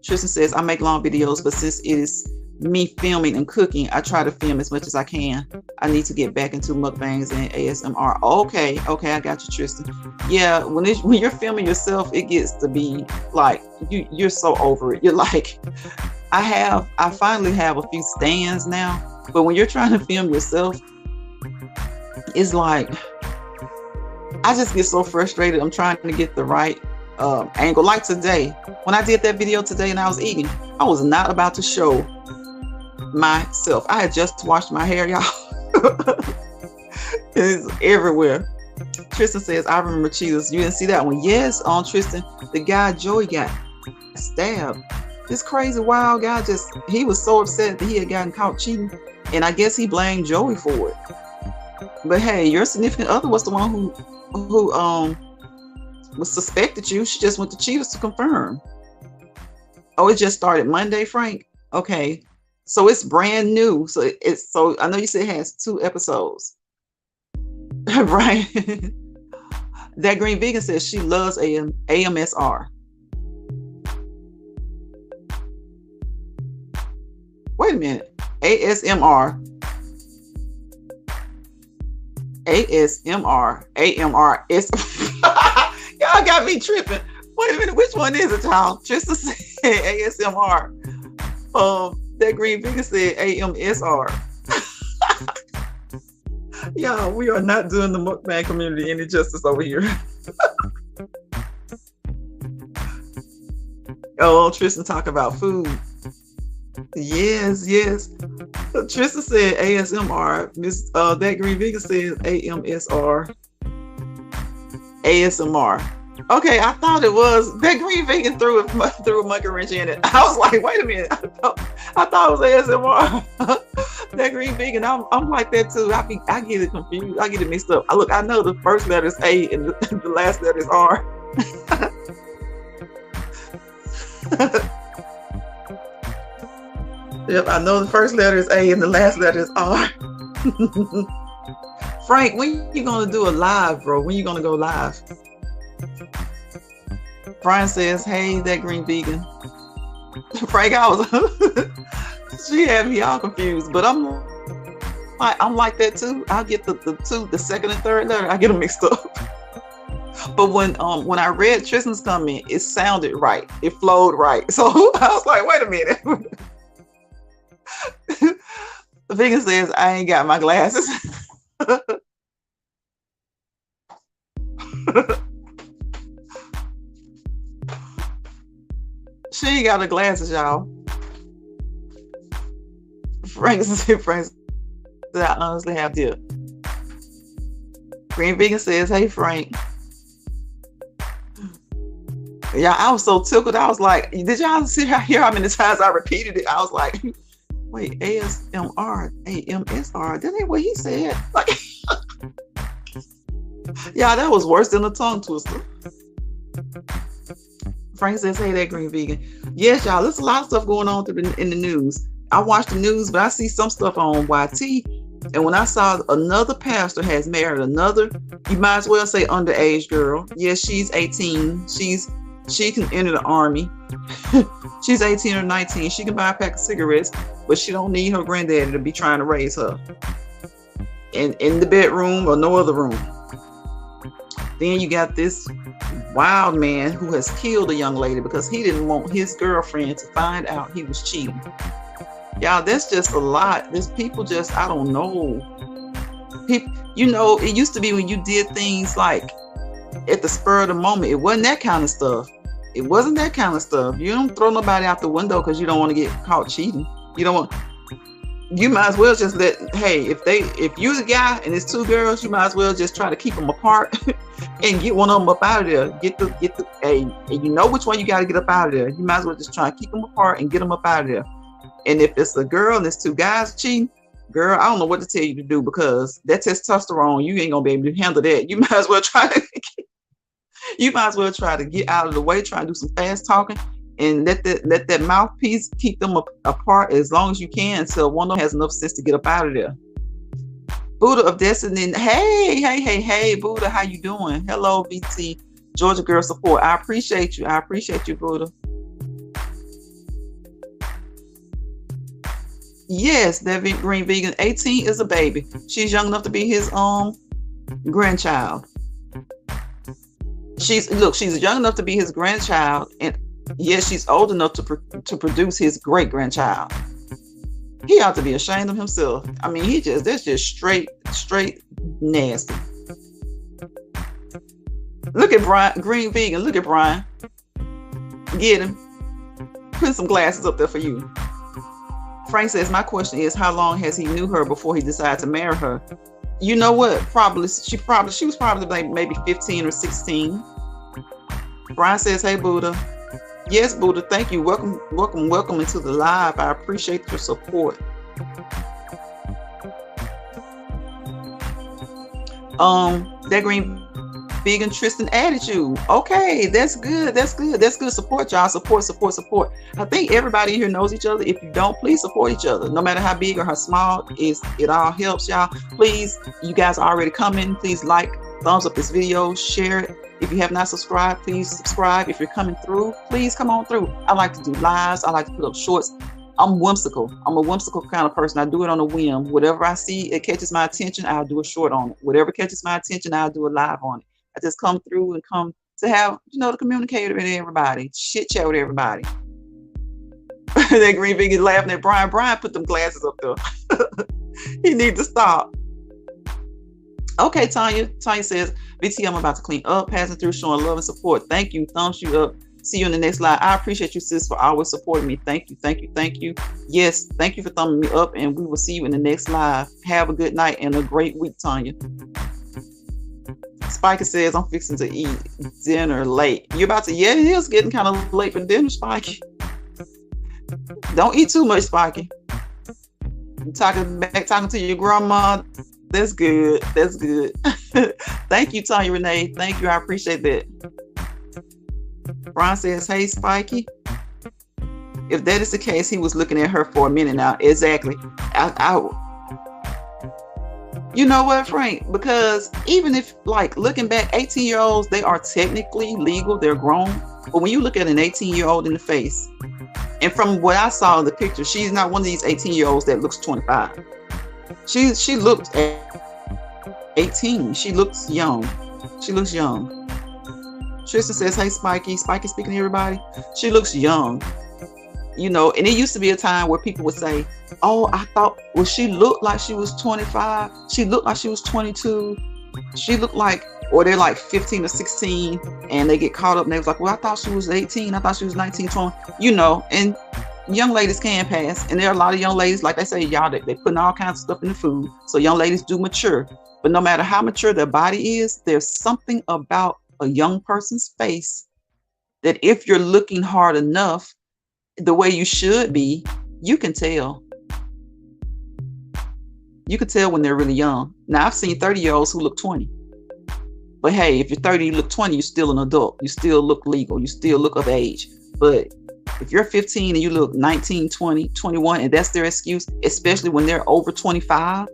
S1: Tristan says, I make long videos, but since it is me filming and cooking, I try to film as much as I can. I need to get back into mukbangs and ASMR. Okay, I got you, Tristan. Yeah, when you're filming yourself, it gets to be like you're so over it. You're like, I finally have a few stands now, but when you're trying to film yourself, it's like I just get so frustrated. I'm trying to get the right angle. Like today, when I did that video today and I was eating, I was not about to show myself. I had just washed my hair, y'all. It's everywhere. Tristan says, I remember Cheetahs. You didn't see that one? Yes, on Tristan, the guy Joey got stabbed. This crazy wild guy he was so upset that he had gotten caught cheating, and I guess he blamed Joey for it. But hey, your significant other was the one who was suspected you. She just went to Cheetahs to confirm. Oh, it just started Monday, Frank. Okay, so it's brand new. So I know you said it has 2 episodes, right? That Green Vegan says she loves AMSR. Wait a minute, ASMR. AMR is y'all got me tripping. Wait a minute, which one is it, y'all? Tristan said ASMR. That Green Vegan said AMSR. Y'all, we are not doing the mukbang community any justice over here. Oh, Tristan talk about food. Yes. Tristan said ASMR. That Green Vegan says AMSR. ASMR. Okay, I thought it was that Green Vegan threw a monkey wrench in it. I was like, wait a minute. I thought it was ASMR. That Green Vegan, I'm like that too. I get it confused. I get it mixed up. I know the first letter is A and the last letter is R. Yep, I know the first letter is A and the last letter is R. Frank, when you gonna do a live, bro? When you gonna go live? Brian says, hey, that Green Vegan. Frank, she had me all confused, but I'm like that too. I'll get the second and third letter, I get them mixed up. But when I read Tristan's comment, it sounded right. It flowed right. So I was like, wait a minute. The vegan says, I ain't got my glasses. She ain't got her glasses, y'all. Frank said, I honestly have to. Green Vegan says, hey, Frank. Yeah, I was so tickled. I was like, did y'all hear how many times I repeated it? I was like, wait, ASMR, AMSR. That ain't what he said. Like, yeah, that was worse than a tongue twister. Frank says, hey, that Green Vegan. Yes, y'all, there's a lot of stuff going on in the news. I watch the news, but I see some stuff on YT. And when I saw another pastor has married another, you might as well say underage girl. Yes, she's 18. She can enter the army. She's 18 or 19. She can buy a pack of cigarettes, but she don't need her granddaddy to be trying to raise her in the bedroom or no other room. Then you got this wild man who has killed a young lady because he didn't want his girlfriend to find out he was cheating. Y'all, that's just a lot. There's people just, I don't know. People, it used to be when you did things like at the spur of the moment. It wasn't that kind of stuff. It wasn't that kind of stuff. You don't throw nobody out the window because you don't want to get caught cheating. You might as well just if you're the guy and it's 2 girls, you might as well just try to keep them apart and get one of them up out of there. And you know which one you got to get up out of there. You might as well just try to keep them apart and get them up out of there. And if it's a girl and it's 2 guys cheating, Girl, I don't know what to tell you to do, because that testosterone, you ain't gonna be able to handle that. You might as well try to get out of the way, try to do some fast talking, and let that mouthpiece keep them apart as long as you can, until one of them has enough sense to get up out of there. Buddha of Destiny. Hey, Buddha, how you doing? Hello, BT Georgia Girl Support. I appreciate you, Buddha. Yes, that green vegan. 18 is a baby. She's young enough to be his grandchild. She's young enough to be his grandchild, and yes, she's old enough to produce his great grandchild. He ought to be ashamed of himself. I mean, that's just straight nasty. Look at Brian, green vegan. Look at Brian. Get him. Put some glasses up there for you. Frank says, my question is, how long has he knew her before he decided to marry her? You know what? She was probably maybe 15 or 16. Brian says, hey, Buddha. Yes, Buddha, thank you. Welcome into the live. I appreciate your support. That green vegan Tristan added you. Okay, that's good. Support, y'all. Support. I think everybody here knows each other. If you don't, please support each other. No matter how big or how small, it all helps, y'all. Please, you guys are already coming. Please like, thumbs up this video, share it. If you have not subscribed, please subscribe. If you're coming through, please come on through. I like to do lives. I like to put up shorts. I'm whimsical. I'm a whimsical kind of person. I do it on a whim. Whatever I see, it catches my attention, I'll do a short on it. Whatever catches my attention, I'll do a live on it. I just come through and come to have, to communicate with everybody, chit chat with everybody. That green vegan laughing at Brian. Brian put them glasses up there. He needs to stop. Okay, Tanya. Tanya says, BT, I'm about to clean up, passing through, showing love and support. Thank you. Thumbs you up. See you in the next live. I appreciate you, sis, for always supporting me. Thank you. Yes, thank you for thumbing me up, and we will see you in the next live. Have a good night and a great week, Tanya. Spiker says, I'm fixing to eat dinner late. You're about to, yeah, it is getting kind of late for dinner, Spiky. Don't eat too much, Spiky. Talking to your grandma. That's good. Thank you, Tanya Renee. Thank you. I appreciate that. Ron says, hey, Spiky. If that is the case, he was looking at her for a minute now. Exactly. You know what, Frank? Because even if, looking back, 18-year-olds, they are technically legal. They're grown. But when you look at an 18-year-old in the face, and from what I saw in the picture, she's not one of these 18-year-olds that looks 25. She looks at 18. She looks young. Tristan says, hey, Spiky. Spiky speaking to everybody. She looks young. And it used to be a time where people would say, oh, I thought, well, she looked like she was 25. She looked like she was 22. She looked like, or they're like 15 or 16, and they get caught up and they was like, well, I thought she was 18. I thought she was 19, 20, and young ladies can pass. And there are a lot of young ladies, like they say, y'all, they putting all kinds of stuff in the food. So young ladies do mature. But no matter how mature their body is, there's something about a young person's face that if you're looking hard enough, the way you should be, you can tell. You can tell when they're really young. Now, I've seen 30-year-olds who look 20. But hey, if you're 30, you look 20, you're still an adult. You still look legal. You still look of age. But if you're 15 and you look 19, 20, 21, and that's their excuse, especially when they're over 25,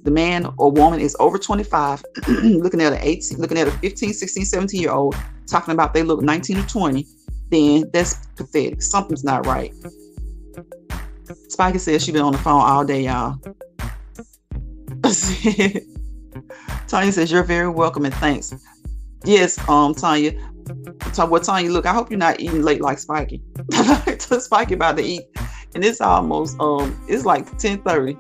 S1: the man or woman is over 25, looking at a 15, 16, 17-year-old, talking about they look 19 or 20, then that's pathetic. Something's not right. Spiky says she's been on the phone all day, y'all. Tanya says, you're very welcome and thanks. Yes, Tanya. Well, Tanya, look, I hope you're not eating late like Spiky. Spiky about to eat, and it's almost it's like 10:30.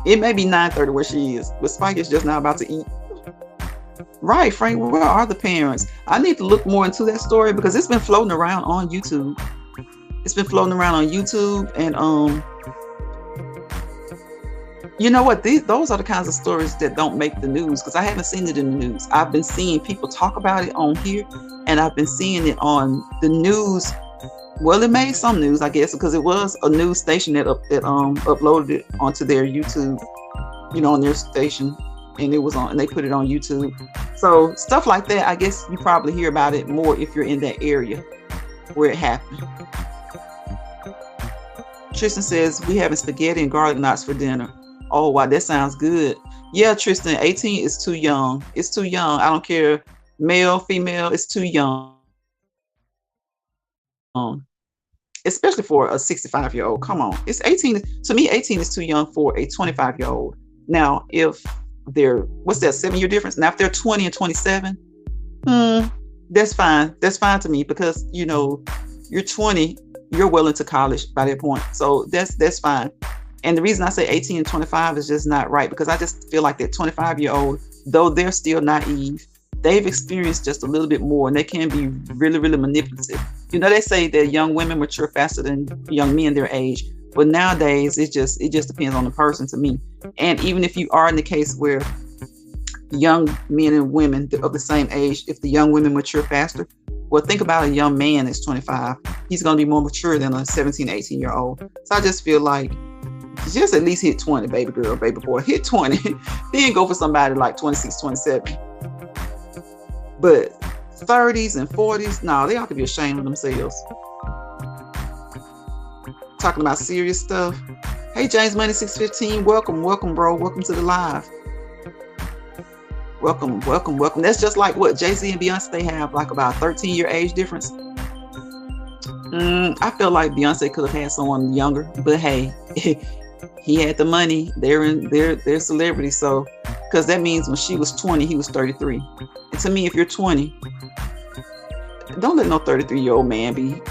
S1: It may be 9:30 where she is, but Spiky is just now about to eat. Right, Frank, where are the parents? I need to look more into that story because it's been floating around on YouTube. And you know what? Those are the kinds of stories that don't make the news because I haven't seen it in the news. I've been seeing people talk about it on here, and I've been seeing it on the news Well, it made some news, I guess, because it was a news station that uploaded it onto their YouTube, on their station, and it was on, and they put it on YouTube. So stuff like that, I guess you probably hear about it more if you're in that area where it happened. Tristan says, we having spaghetti and garlic knots for dinner. Oh, wow, that sounds good. Yeah, Tristan, 18 is too young. It's too young. I don't care, male, female, it's too young. Especially for a 65-year-old. Come on. It's 18. To me, 18 is too young for a 25-year-old. Now, if they're, what's that, 7-year difference? Now, if they're 20 and 27, that's fine. That's fine to me because, you're 20, you're well into college by that point. So that's fine. And the reason I say 18 and 25 is just not right, because I just feel like that 25-year-old, though they're still naive, they've experienced just a little bit more, and they can be really, really manipulative. They say that young women mature faster than young men their age, but nowadays it just depends on the person to me. And even if you are in the case where young men and women of the same age, if the young women mature faster, well, think about a young man that's 25. He's going to be more mature than a 17, 18-year-old. So I just feel like just at least hit 20, baby girl, baby boy, hit 20, then go for somebody like 26, 27. But 30s and 40s, no, they ought to be ashamed of themselves. Talking about serious stuff. Hey, James Money 615, welcome, bro. Welcome to the live. Welcome. That's just like what Jay-Z and Beyonce have, like about a 13-year age difference. I feel like Beyonce could have had someone younger, but hey, he had the money. They're celebrities, so because that means when she was 20, he was 33. And to me, if you're 20, don't let no 33-year-old man be.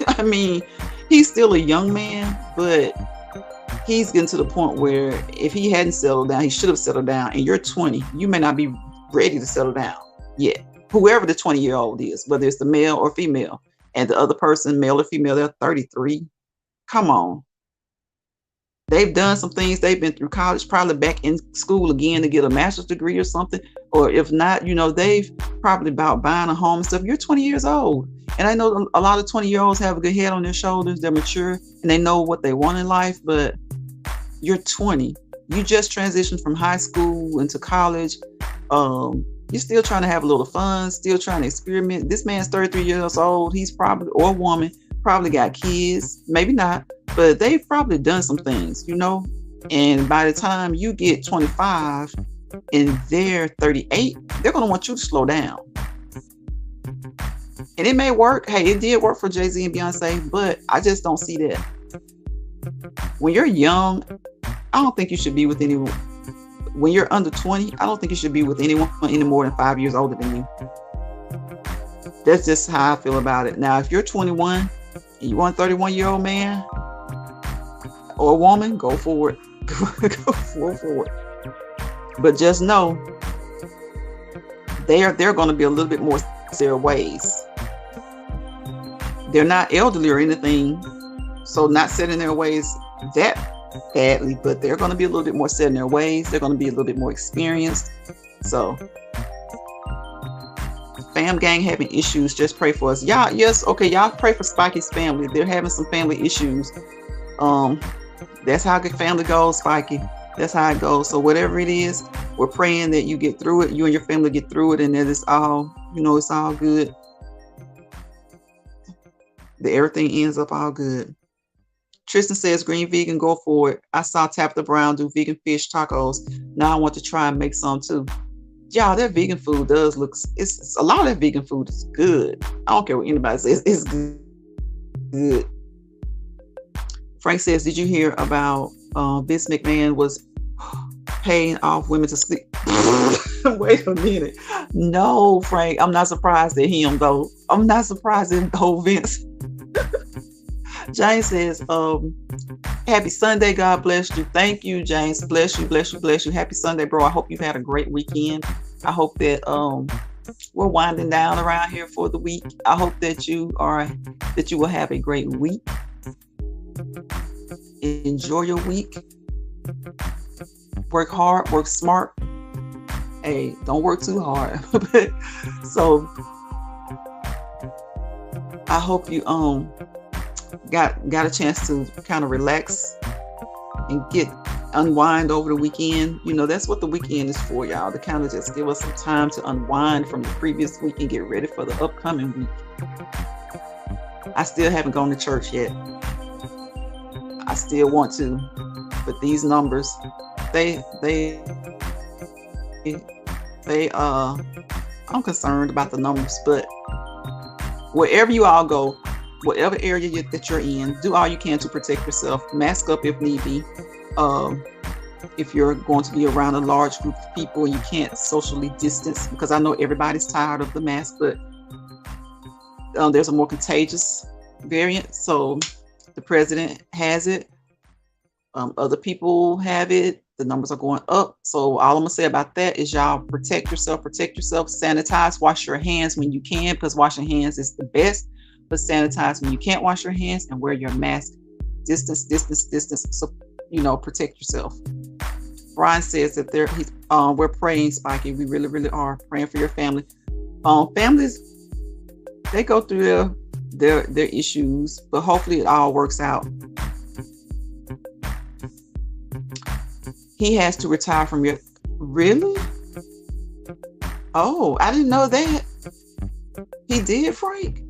S1: I mean, he's still a young man, but he's getting to the point where if he hadn't settled down, he should have settled down. And you're 20, you may not be ready to settle down yet. Whoever the 20-year-old is, whether it's the male or female, and the other person, male or female, they're 33. Come on. They've done some things. They've been through college, probably back in school again to get a master's degree or something. Or if not, they've probably about buying a home and stuff. You're 20 years old. And I know a lot of 20-year-olds have a good head on their shoulders. They're mature and they know what they want in life, but you're 20. You just transitioned from high school into college. You're still trying to have a little fun, still trying to experiment. This man's 33 years old. He's probably, or a woman, probably got kids, maybe not, but they've probably done some things, and by the time you get 25 and they're 38, they're going to want you to slow down. And it may work. Hey, it did work for Jay-Z and Beyonce, but I just don't see that. When you're young, I don't think you should be with anyone. When you're under 20, I don't think you should be with anyone any more than 5 years older than you. That's just how I feel about it. Now, if you're 21 and you want a 31-year-old man or a woman, go for it. Go for it. But just know they're going to be a little bit more their ways. They're not elderly or anything, so not set in their ways that badly, but they're going to be a little bit more set in their ways. They're going to be a little bit more experienced. So fam gang having issues, just pray for us. Y'all, yes, okay, y'all pray for Spiky's family. They're having some family issues. That's how good family goes, Spiky. That's how it goes. So whatever it is, we're praying that you get through it, you and your family get through it, and that it's all, it's all good. That everything ends up all good. Tristan says, green vegan, go for it. I saw Tabitha Brown do vegan fish tacos. Now I want to try and make some too. Y'all, that vegan food does look, it's a lot of that vegan food is good. I don't care what anybody says, it's good. Frank says, did you hear about Vince McMahon was paying off women to sleep? Wait a minute. No, Frank, I'm not surprised at him though. I'm not surprised at whole Vince. James says, happy Sunday. God bless you. Thank you, James. Bless you. Happy Sunday, bro. I hope you've had a great weekend. I hope that we're winding down around here for the week. I hope that you will have a great week. Enjoy your week. Work hard, work smart. Hey, don't work too hard. So I hope you got a chance to kind of relax and unwind over the weekend. That's what the weekend is for, y'all, to kind of just give us some time to unwind from the previous week and get ready for the upcoming week. I still haven't gone to church yet. I still want to, but these numbers, I'm concerned about the numbers. But wherever you all go, whatever area that you're in, do all you can to protect yourself. Mask up if need be. If you're going to be around a large group of people and you can't socially distance, because I know everybody's tired of the mask, but there's a more contagious variant. So the president has it. Other people have it. The numbers are going up. So all I'm gonna say about that is y'all protect yourself, sanitize, wash your hands when you can, because washing hands is the best, but sanitize when you can't wash your hands and wear your mask. Distance. So, protect yourself. Brian says that we're praying, Spiky. We really, really are praying for your family. Families, they go through their issues, but hopefully it all works out. He has to retire from your... Really? Oh, I didn't know that. He did, Frank?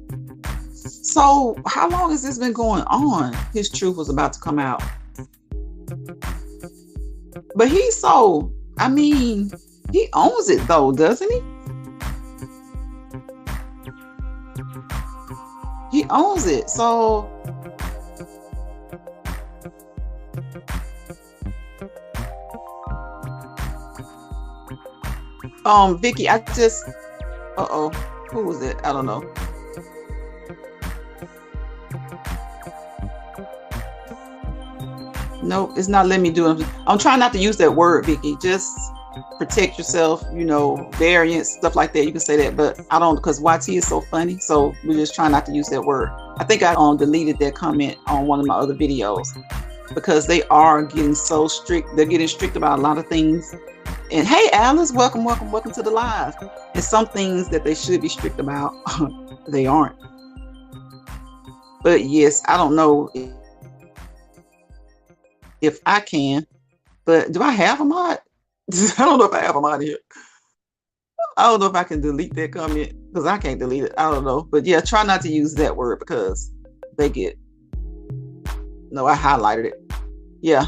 S1: So how long has this been going on? His truth was about to come out. But he owns it though, doesn't he? He owns it. So Vicky, who was it? I don't know. No, it's not letting me do it. I'm trying not to use that word, Vicky. Just protect yourself, variants, stuff like that. You can say that, but I don't, because YT is so funny. So we're just trying not to use that word. I think I deleted that comment on one of my other videos because they are getting so strict. They're getting strict about a lot of things. And hey, Alice, welcome to the live. And some things that they should be strict about, they aren't. But yes, I don't know if I can, but do I have a mod? I don't know if I have a mod here. I don't know if I can delete that comment because I can't delete it. I don't know. But yeah, try not to use that word because they get... No, I highlighted it. Yeah,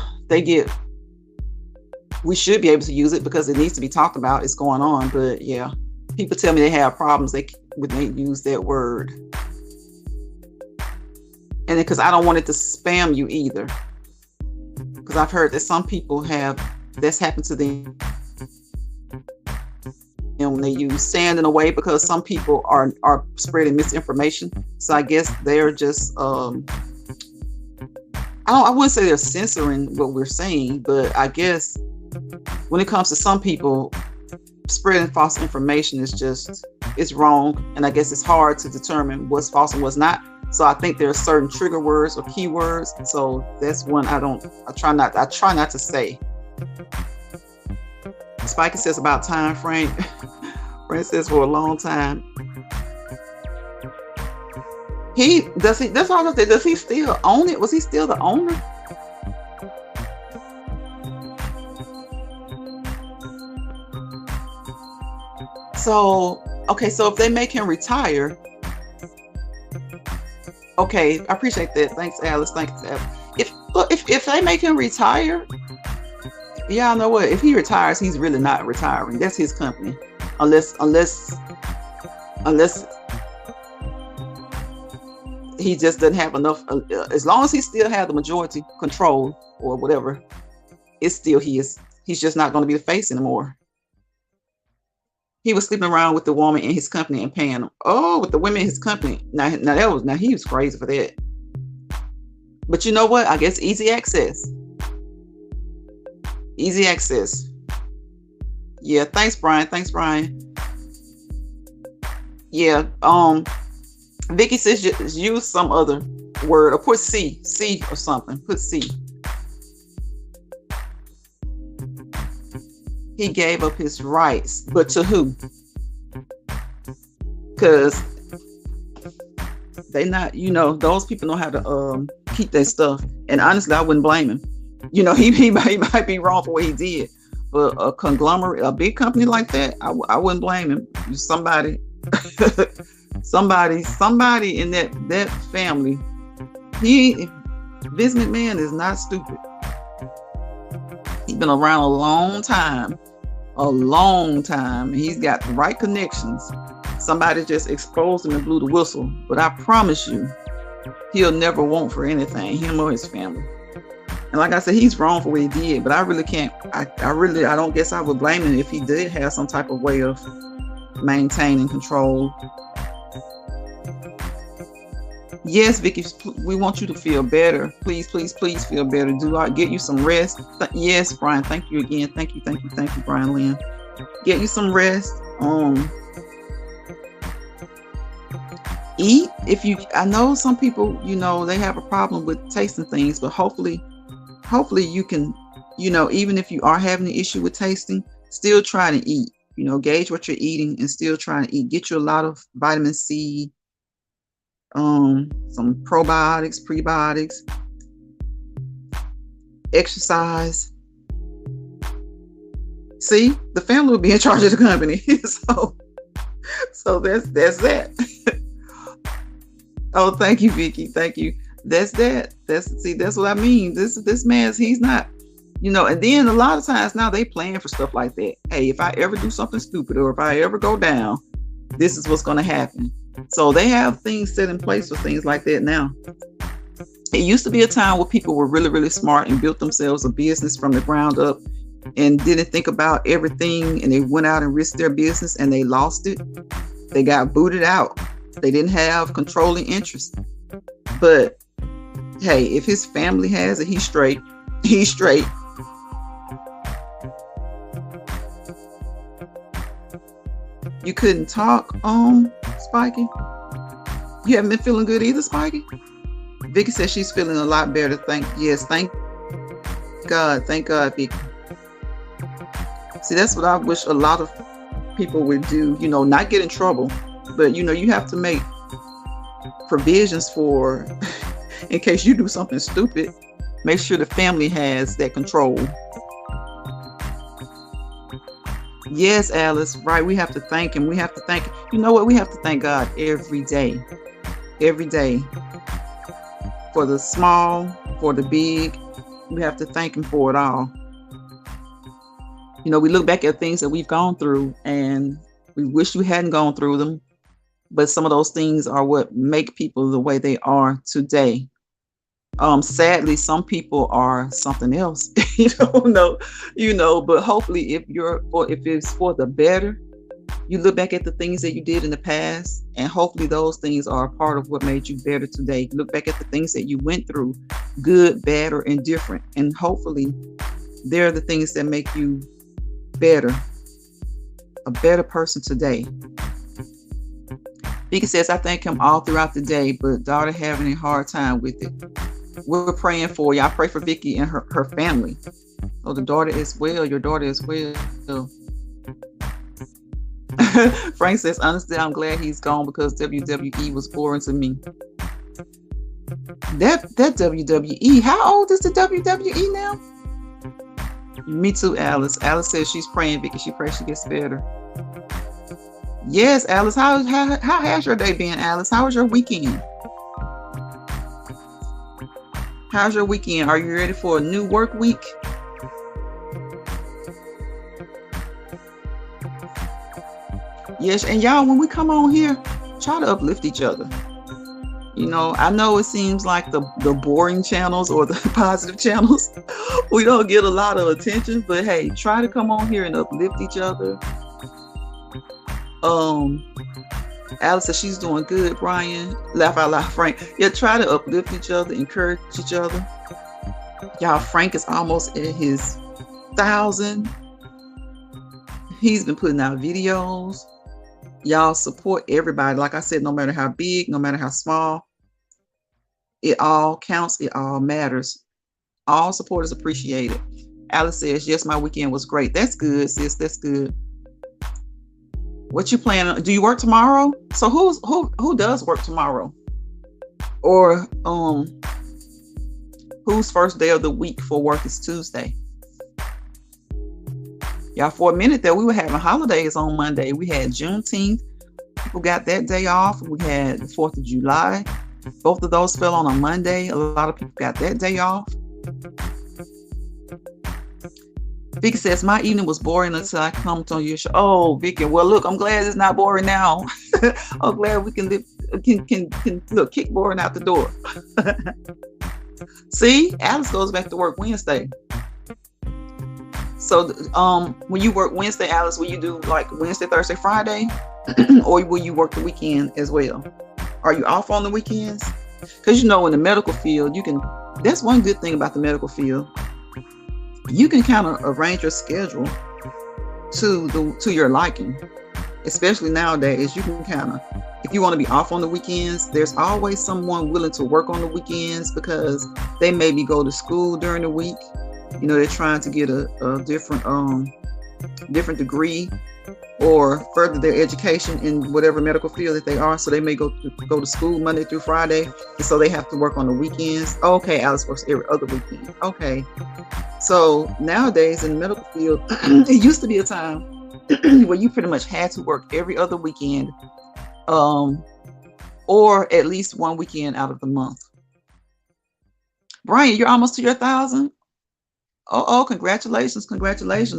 S1: we should be able to use it because it needs to be talked about. It's going on. But yeah, people tell me they have problems when they use that word. And because I don't want it to spam you either. Because I've heard that some people that's happened to them when they use Stand in a Way, because some people are spreading misinformation. So I guess they're just I wouldn't say they're censoring what we're saying, but I guess when it comes to some people, spreading false information it's wrong, and I guess it's hard to determine what's false and what's not. So I think there are certain trigger words or keywords. So that's one I try not to say. Spikey says about time frame. Frank says for a long time. That's all I say. Does he still own it? Was he still the owner? So, okay, so if they make him retire, okay, I appreciate that. Thanks, Alice. Thanks, Alice. If they make him retire, y'all know what? If he retires, he's really not retiring. That's his company, unless he just doesn't have enough. As long as he still has the majority control or whatever, it's still his. He's just not going to be the face anymore. He was sleeping around with the woman in his company and paying them. Oh, with the women in his company. Now he was crazy for that. But you know what? I guess easy access. Easy access. Yeah, thanks, Brian. Yeah, Vicky says just use some other word or put C or something. Put C. He gave up his rights, but to who? Because They not, those people know how to keep their stuff. And honestly, I wouldn't blame him. He might be wrong for what he did. But a conglomerate, a big company like that, I wouldn't blame him. Somebody in that family. Vince McMahon is not stupid. He's been around a long time. He's got the right connections. Somebody just exposed him and blew the whistle. But I promise you, he'll never want for anything, him or his family. And like I said, he's wrong for what he did, but I really can't, I don't guess I would blame him if he did have some type of way of maintaining control. Yes, Vicky, we want you to feel better. Please, please, please feel better. Get you some rest. Yes, Brian, thank you again. Thank you, Brian Lynn. Get you some rest. Eat. I know some people, they have a problem with tasting things, but hopefully you can, even if you are having an issue with tasting, still try to eat. Gauge what you're eating and still try to eat. Get you a lot of vitamin C, some probiotics, prebiotics, exercise. See, the family will be in charge of the company. so that's that. Oh, thank you, Vicky. Thank you. That's that. That's what I mean. This man's, he's not, and then a lot of times now they plan for stuff like that. Hey, if I ever do something stupid or if I ever go down, this is what's going to happen. So they have things set in place for things like that now. It used to be a time where people were really, really smart and built themselves a business from the ground up and didn't think about everything, and they went out and risked their business and they lost it. They got booted out. They didn't have controlling interest. But hey, if his family has it, he's straight. He's straight. You couldn't talk, Spiky? You haven't been feeling good either, Spiky? Vicky says she's feeling a lot better. Thank God. Thank God, Vicky. See, that's what I wish a lot of people would do, not get in trouble. But, you have to make provisions for, in case you do something stupid, make sure the family has that control. Yes, Alice, right. We have to thank him. We have to thank, we have to thank God every day. For the small, for the big, we have to thank him for it all. We look back at things that we've gone through and we wish we hadn't gone through them. But some of those things are what make people the way they are today. Sadly, some people are something else. But hopefully if it's for the better, you look back at the things that you did in the past, and hopefully those things are a part of what made you better today. Look back at the things that you went through, good, bad, or indifferent, and hopefully they're the things that make you better, a better person today. Vicky says, I thank him all throughout the day, but daughter having a hard time with it. We're praying for you. I pray for Vicky and her family. Oh, the daughter as well. Your daughter as well. Frank says, honestly, I'm glad he's gone because WWE was boring to me. That WWE, how old is the WWE now? Me too, Alice. Alice says she's praying, Vicky. She prays she gets better. Yes, Alice. How has your day been, Alice? How was your weekend? How's your weekend? Are you ready for a new work week? Yes, and y'all, when we come on here, try to uplift each other. I know it seems like the boring channels or the positive channels, we don't get a lot of attention, but hey, try to come on here and uplift each other. Alice says she's doing good, Brian. Laugh out loud, Frank. Yeah, try to uplift each other, encourage each other. Y'all, Frank is almost at his 1,000. He's been putting out videos. Y'all support everybody. Like I said, no matter how big, no matter how small, it all counts. It all matters. All support is appreciated. Alice says, yes, my weekend was great. That's good, sis. That's good. What you planning? Do you work tomorrow? So who does work tomorrow? Or whose first day of the week for work is Tuesday? Y'all, for a minute there, we were having holidays on Monday. We had Juneteenth. People got that day off. We had the 4th of July. Both of those fell on a Monday. A lot of people got that day off. Vicky says, my evening was boring until I come on your show. Oh, Vicky, well, look, I'm glad it's not boring now. I'm glad we can look, kick boring out the door. See, Alice goes back to work Wednesday. So when you work Wednesday, Alice, will you do like Wednesday, Thursday, Friday? Or will you work the weekend as well? Are you off on the weekends? Because in the medical field, that's one good thing about the medical field. You can kind of arrange your schedule to your liking. Especially nowadays, you can kind of, if you want to be off on the weekends, there's always someone willing to work on the weekends because they maybe go to school during the week. They're trying to get a different degree or further their education in whatever medical field that they are. So they may go to school Monday through Friday, and so they have to work on the weekends. Okay, Alice works every other weekend. Okay. So nowadays in the medical field, it used to be a time where you pretty much had to work every other weekend, or at least one weekend out of the month. Brian, you're almost to your 1,000. Oh, congratulations.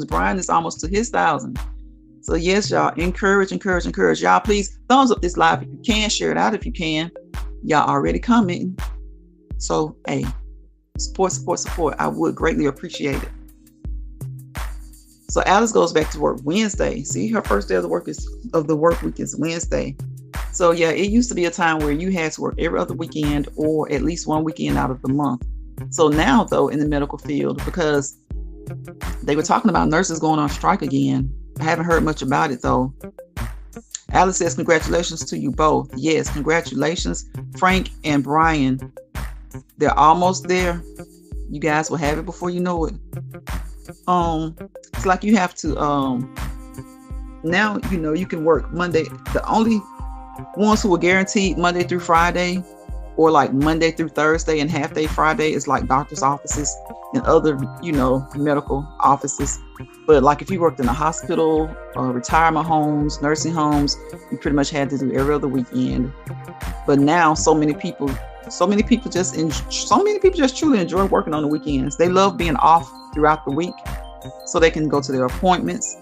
S1: Brian is almost to his 1,000. So yes, y'all, encourage. Y'all, please thumbs up this live if you can. Share it out if you can. Y'all already commenting. So, hey, support. I would greatly appreciate it. So Alice goes back to work Wednesday. See, her first day of the work week is Wednesday. So yeah, it used to be a time where you had to work every other weekend or at least one weekend out of the month. So now, though, in the medical field, because they were talking about nurses going on strike again, I haven't heard much about it, though. Alice says, congratulations to you both. Yes, congratulations, Frank and Brian. They're almost there. You guys will have it before you know it. It's like you have to, now, you can work Monday. The only ones who are guaranteed Monday through Friday, or like Monday through Thursday and half day Friday, is like doctor's offices and other, medical offices. But like if you worked in a hospital, retirement homes, nursing homes, you pretty much had to do every other weekend. But now so many people just truly enjoy working on the weekends. They love being off throughout the week so they can go to their appointments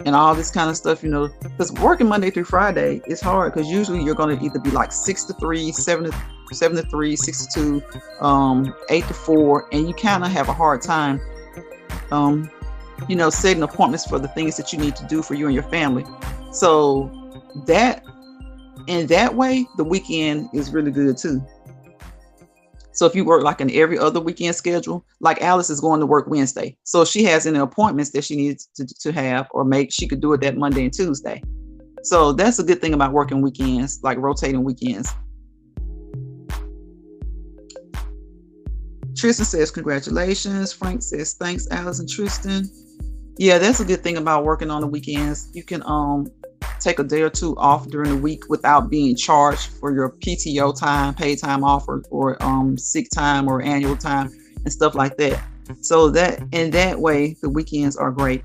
S1: and all this kind of stuff, because working Monday through Friday is hard, because usually you're going to either be like 6 to 3, 7 to 3, 6 to 2, 8 to 4, and you kind of have a hard time, setting appointments for the things that you need to do for you and your family. So that, in that way, the weekend is really good too. So if you work like an every other weekend schedule, like Alice is going to work Wednesday. So if she has any appointments that she needs to have or make, she could do it that Monday and Tuesday. So that's a good thing about working weekends, like rotating weekends. Tristan says, congratulations. Frank says, thanks, Alice and Tristan. Yeah, that's a good thing about working on the weekends. You can take a day or two off during the week without being charged for your PTO time, paid time off, or sick time or annual time and stuff like that. So that in that way, the weekends are great.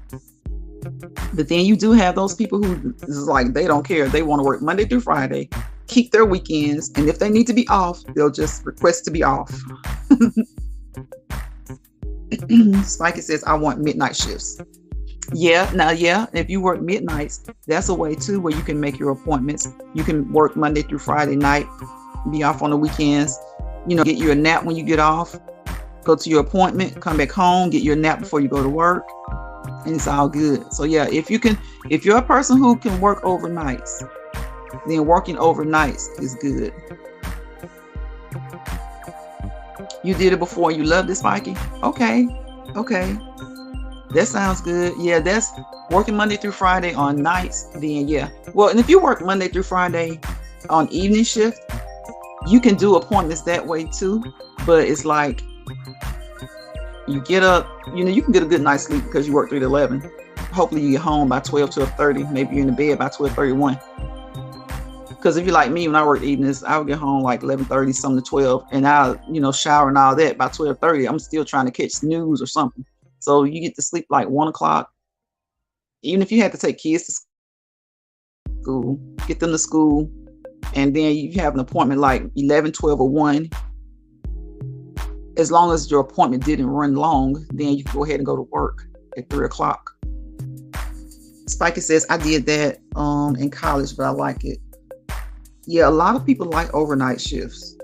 S1: But then you do have those people who is like, they don't care. They want to work Monday through Friday, keep their weekends, and if they need to be off, they'll just request to be off. Spikey says, I want midnight shifts. Yeah, if you work midnights, that's a way too where you can make your appointments. You can work Monday through Friday night, be off on the weekends, get you a nap when you get off, go to your appointment, come back home, get your nap before you go to work, and it's all good. So yeah, if you're a person who can work overnights, then working overnights is good. You did it before, you loved it, Spikey? Okay. That sounds good. Yeah, that's working Monday through Friday on nights. Then yeah. Well, and if you work Monday through Friday on evening shift, you can do appointments that way too. But it's like you get up, you can get a good night's sleep because you work 3 to 11. Hopefully you get home by 12:30. Maybe you're in the bed by 12:31. Because if you're like me, when I work evenings, I would get home like 11:30, something to 12, and I, shower and all that. By 12:30, I'm still trying to catch news or something. So you get to sleep like 1 o'clock. Even if you had to take kids to school, get them to school, and then you have an appointment like 11, 12, or 1. As long as your appointment didn't run long, then you can go ahead and go to work at 3 o'clock. Spiky says, I did that in college, but I like it. Yeah, a lot of people like overnight shifts.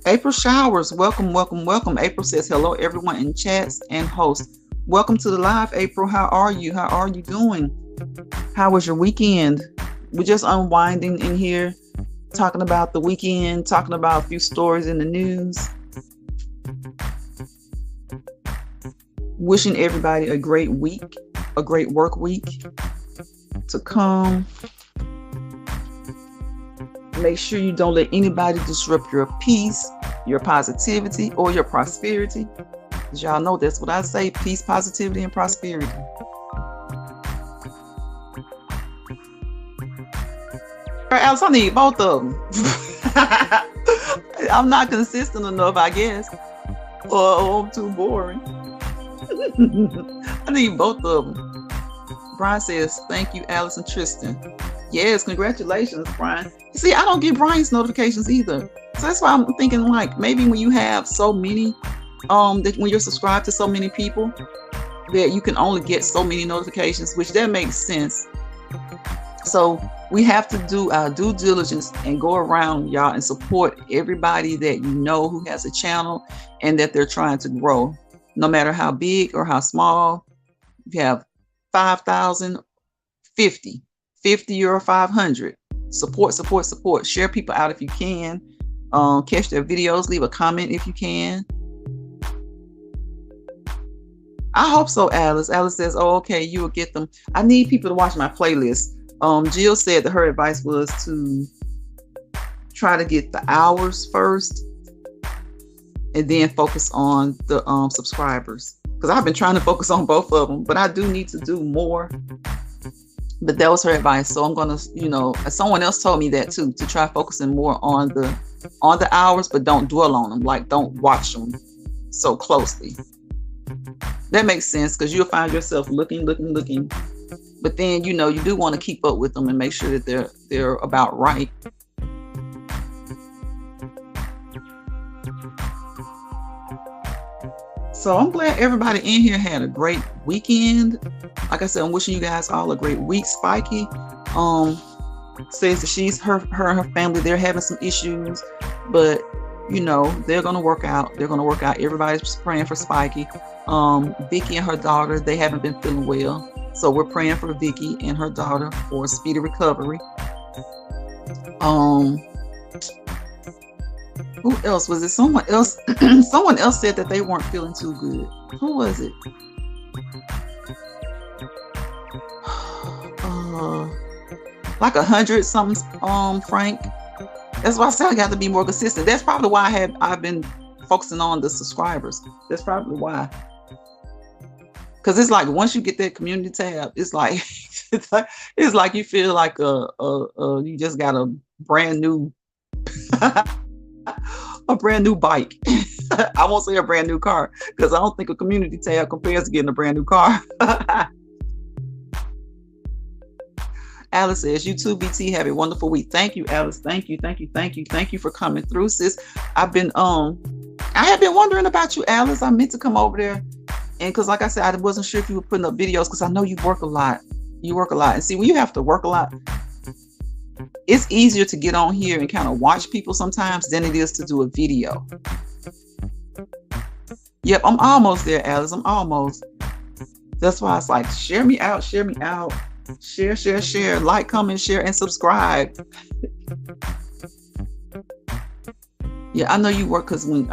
S1: April Showers, welcome, welcome, welcome. April says, hello, everyone in chats and hosts. Welcome to the live, April. How are you? How are you doing? How was your weekend? We're just unwinding in here, talking about the weekend, talking about a few stories in the news. Wishing everybody a great week, a great work week to come. Make sure you don't let anybody disrupt your peace, your positivity, or your prosperity. As y'all know, that's what I say: peace, positivity, and prosperity. All right, Alice, I need both of them. I'm not consistent enough, I guess. Or I'm too boring. I need both of them. Brian says, thank you, Alice and Tristan. Yes, congratulations, Brian. See, I don't get Brian's notifications either. So that's why I'm thinking, like, maybe when you have so many, that when you're subscribed to so many people, that you can only get so many notifications, which that makes sense. So we have to do our due diligence and go around, y'all, and support everybody that you know who has a channel and that they're trying to grow, no matter how big or how small. If you have 5,000, 50 or 500, support, support, support. Share people out if you can. Catch their videos. Leave a comment if you can. I hope so, Alice. Alice says, oh, okay, you will get them. I need people to watch my playlist. Jill said that her advice was to try to get the hours first and then focus on the subscribers. Because I've been trying to focus on both of them, but I do need to do more. But that was her advice. So I'm going to, someone else told me that too, to try focusing more on the hours, but don't dwell on them. Like, don't watch them so closely. That makes sense, because you'll find yourself looking. But then, you do want to keep up with them and make sure that they're about right. So I'm glad everybody in here had a great weekend. Like I said, I'm wishing you guys all a great week. Spiky says that her and her family, they're having some issues, but they're gonna work out. Everybody's praying for Spiky. Vicky and her daughter, they haven't been feeling well, so we're praying for Vicky and her daughter for a speedy recovery. Who else was it? Someone else. Someone else said that they weren't feeling too good. Who was it? Like 100 something. Frank. That's why I said I got to be more consistent. That's probably why I've been focusing on the subscribers. That's probably why. Because it's like once you get that community tab, it's like it's like you feel like you just got a brand new. A brand new bike. I won't say a brand new car, because I don't think a community tab compares to getting a brand new car. Alice says, you too, BT, have a wonderful week. Thank you, Alice. Thank you for coming through, sis. I have been wondering about you, Alice. I meant to come over there, and because like I said, I wasn't sure if you were putting up videos, because I know you work a lot. And see, when you have to work a lot, it's easier to get on here and kind of watch people sometimes than it is to do a video. Yep, I'm almost there, Alice. I'm almost. That's why it's like, share me out. Share, like, comment, share, and subscribe. Yeah, I know you work, because when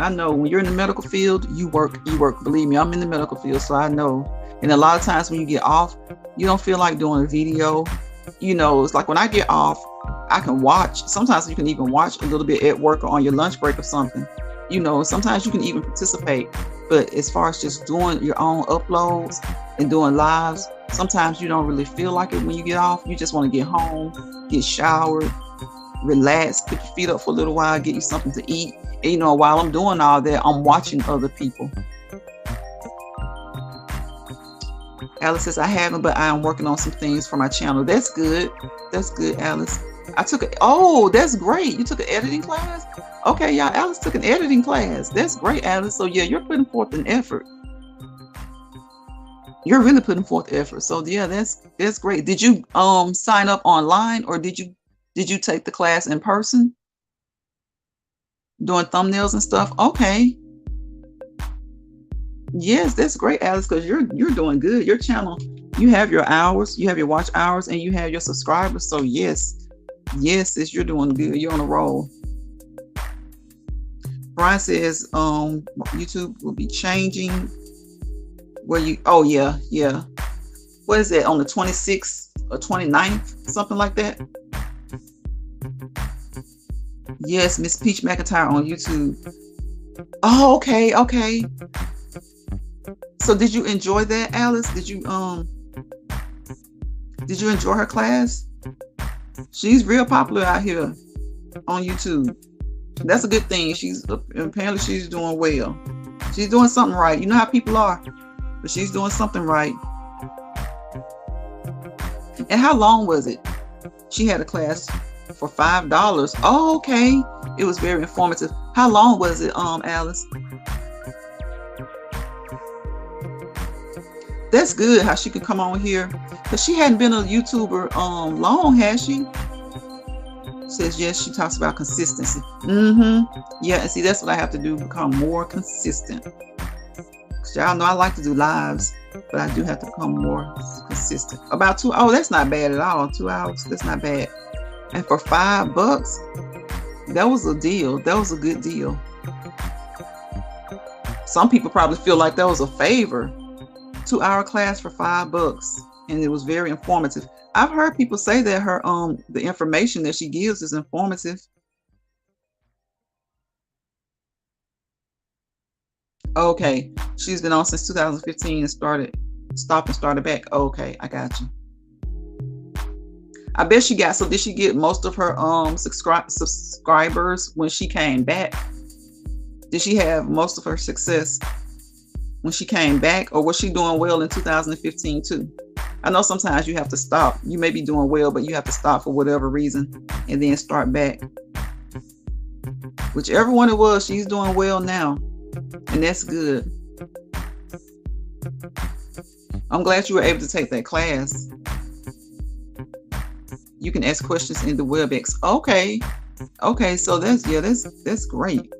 S1: you're in the medical field, you work. Believe me, I'm in the medical field, so I know. And a lot of times when you get off, you don't feel like doing a video. It's like when I get off, I can watch. Sometimes you can even watch a little bit at work or on your lunch break or something. Sometimes you can even participate. But as far as just doing your own uploads and doing lives, Sometimes you don't really feel like it when you get off. You just want to get home, get showered, relax, put your feet up for a little while, get you something to eat. And you know, while I'm doing all that, I'm watching other people. Alice says, I haven't, but I am working on some things for my channel. That's good. That's good, Alice. I took oh, that's great. You took an editing class? Okay, y'all, Alice took an editing class. That's great, Alice. So yeah, you're putting forth an effort. You're really putting forth effort. So yeah, that's great. Did you sign up online, or did you take the class in person? Doing thumbnails and stuff? Okay. Yes, that's great, Alice, because you're doing good. Your channel, you have your hours, you have your watch hours, and you have your subscribers. So yes, sis, you're doing good. You're on a roll. Brian says YouTube will be changing where you, oh yeah. What is that, on the 26th or 29th, something like that? Yes, Miss Peach McIntyre on YouTube. Oh, okay. So did you enjoy that, Alice? Did you enjoy her class? She's real popular out here on YouTube. That's a good thing. Apparently she's doing well. She's doing something right. You know how people are, but she's doing something right. And how long was it? She had a class for $5. Oh, okay. It was very informative. How long was it, Alice? That's good how she could come on here, because she hadn't been a YouTuber long, has she? Says yes, she talks about consistency. Yeah, and see, that's what I have to do, become more consistent. Because y'all know I like to do lives, but I do have to become more consistent. About 2 hours, that's not bad at all. 2 hours, that's not bad. And for $5, that was a deal. That was a good deal. Some people probably feel like that was a favor. 2-hour class for $5, and it was very informative. I've heard people say that her the information that she gives is informative. Okay, she's been on since 2015 and stopped and started back. Okay, I got you. I bet she got, so did she get most of her subscribers when she came back? Did she have most of her success when she came back, or was she doing well in 2015 too? I know sometimes you have to stop. You may be doing well, but you have to stop for whatever reason and then start back. Whichever one it was, she's doing well now, and that's good. I'm glad you were able to take that class. You can ask questions in the WebEx. Okay, so that's great.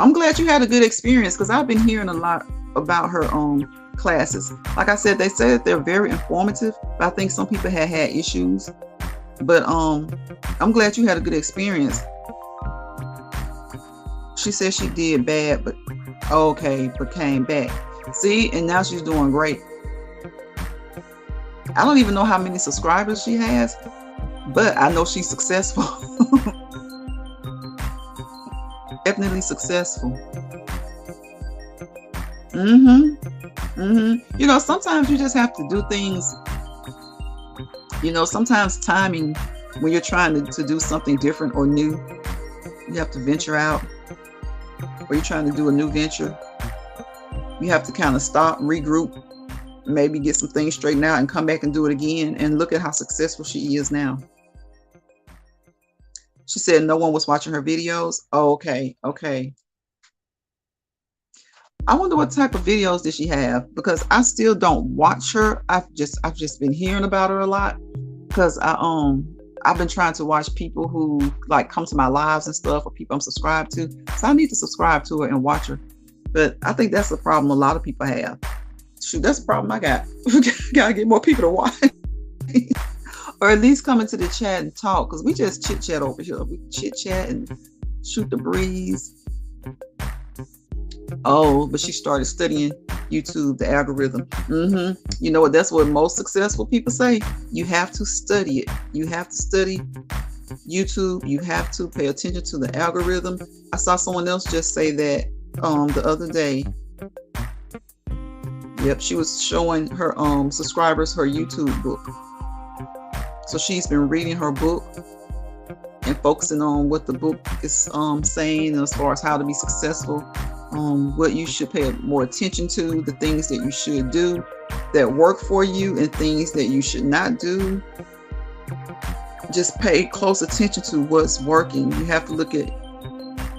S1: I'm glad you had a good experience, because I've been hearing a lot about her classes. Like I said, they say that they're very informative, but I think some people had issues. But I'm glad you had a good experience. She said she did bad, but came back. See, and now she's doing great. I don't even know how many subscribers she has, but I know she's successful. Definitely successful. You know, sometimes you just have to do things. You know, sometimes timing, when you're trying to do something different or new, you have to venture out, or you're trying to do a new venture. You have to kind of stop, regroup, maybe get some things straightened out and come back and do it again. And look at how successful she is now. She said no one was watching her videos. Oh, okay. I wonder what type of videos did she have, because I still don't watch her. I've just been hearing about her a lot, because I've been trying to watch people who like come to my lives and stuff, or people I'm subscribed to. So I need to subscribe to her and watch her. But I think that's the problem a lot of people have. Shoot, that's the problem I got. Gotta get more people to watch. Or at least come into the chat and talk, because we just chit chat over here. We chit chat and shoot the breeze. Oh, but she started studying YouTube, the algorithm. You know what? That's what most successful people say. You have to study it. You have to study YouTube. You have to pay attention to the algorithm. I saw someone else just say that the other day. Yep, she was showing her subscribers her YouTube book. So she's been reading her book and focusing on what the book is saying as far as how to be successful, what you should pay more attention to, the things that you should do that work for you and things that you should not do. Just pay close attention to what's working. You have to look at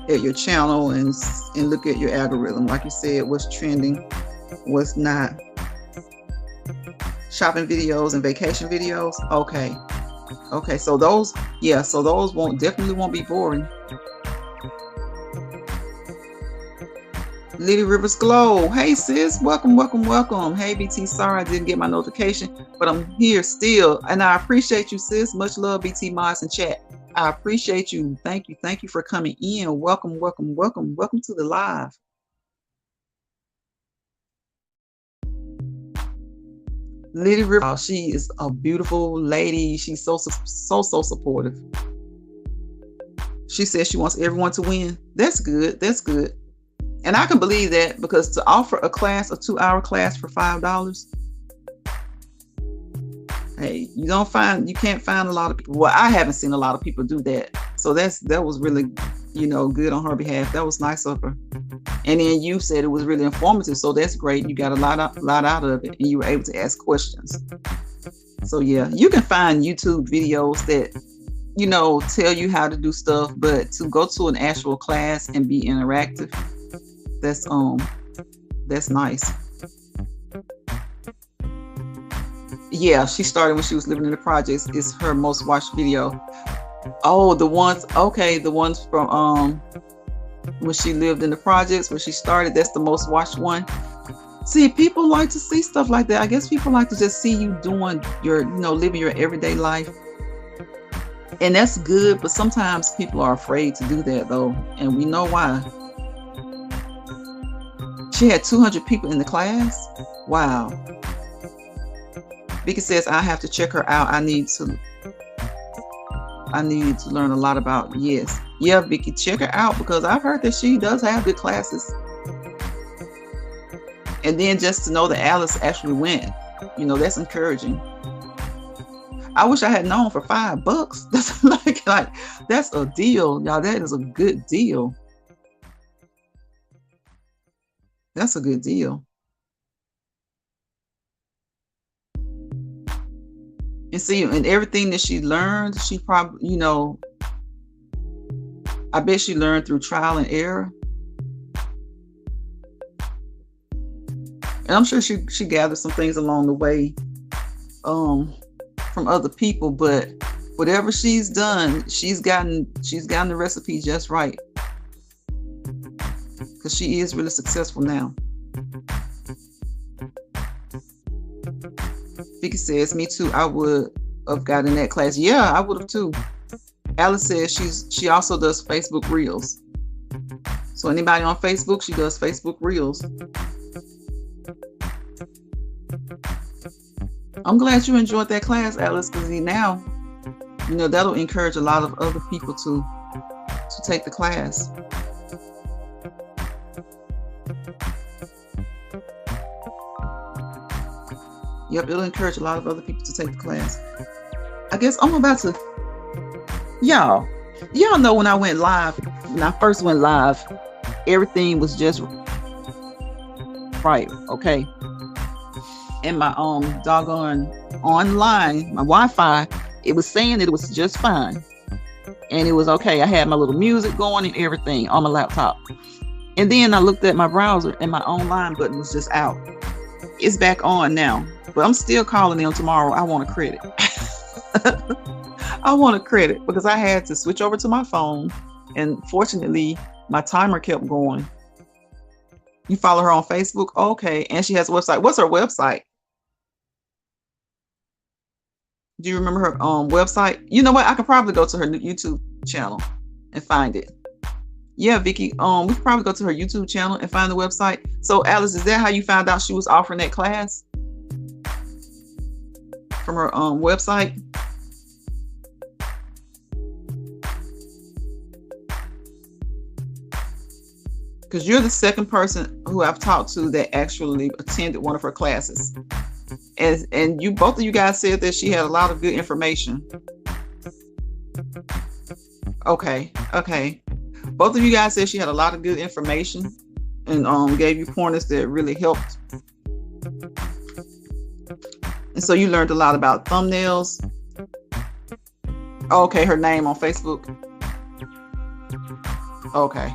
S1: your channel and look at your algorithm. Like you said, what's trending, what's not. Shopping videos and vacation videos. Okay, so those definitely won't be boring. Lily Rivers Glow. Hey sis, welcome. Hey BT, sorry I didn't get my notification, but I'm here still. And I appreciate you, sis. Much love, BT Mods in chat. I appreciate you. Thank you for coming in. Welcome to the live. Lily Rivers, she is a beautiful lady. She's so supportive. She says she wants everyone to win. That's good. And I can believe that, because to offer a 2-hour class for $5, hey, you can't find a lot of people. Well, I haven't seen a lot of people do that. So that was really, good on her behalf. That was nice of her. And then you said it was really informative. So that's great. You got a lot out of it, and you were able to ask questions. So yeah, you can find YouTube videos that, tell you how to do stuff, but to go to an actual class and be interactive, that's nice. Yeah, she started when she was living in the projects. It's her most watched video. Oh, the ones from when she lived in the projects, when she started, that's the most watched one. See, people like to see stuff like that. I guess people like to just see you doing your, living your everyday life. And that's good, but sometimes people are afraid to do that though. And we know why. She had 200 people in the class. Wow. Vicky says, I have to check her out. I need to learn a lot about. Yes. Yeah, Vicky, check her out, because I've heard that she does have good classes. And then just to know that Alice actually went, that's encouraging. I wish I had known for $5. That's like that's a deal, y'all. That is a good deal. That's a good deal. And see, and everything that she learned, she probably, I bet she learned through trial and error. And I'm sure she gathered some things along the way from other people, but whatever she's done, she's gotten the recipe just right. Because she is really successful now. Vicky says, me too, I would have gotten that class. Yeah, I would have too. Alice says she also does Facebook Reels. So anybody on Facebook, she does Facebook Reels. I'm glad you enjoyed that class, Alice, because now, that'll encourage a lot of other people to take the class. Yep, it'll encourage a lot of other people to take the class. I guess I'm about to, y'all know when I first went live, everything was just right, okay? And my doggone online, my Wi-Fi, it was saying that it was just fine. And it was okay. I had my little music going and everything on my laptop. And then I looked at my browser and my online button was just out. It's back on now. But I'm still calling them tomorrow. I want a credit. I want a credit because I had to switch over to my phone. And fortunately, my timer kept going. You follow her on Facebook? Okay. And she has a website. What's her website? Do you remember her website? You know what? I could probably go to her YouTube channel and find it. Yeah, Vicky, we could probably go to her YouTube channel and find the website. So Alice, is that how you found out she was offering that class? From her website? because you're the second person who I've talked to that actually attended one of her classes. And you both of you guys said that she had a lot of good information. Okay, okay. Both of you guys said she had a lot of good information and gave you pointers that really helped. And so you learned a lot about thumbnails. Okay, her name on Facebook. Okay.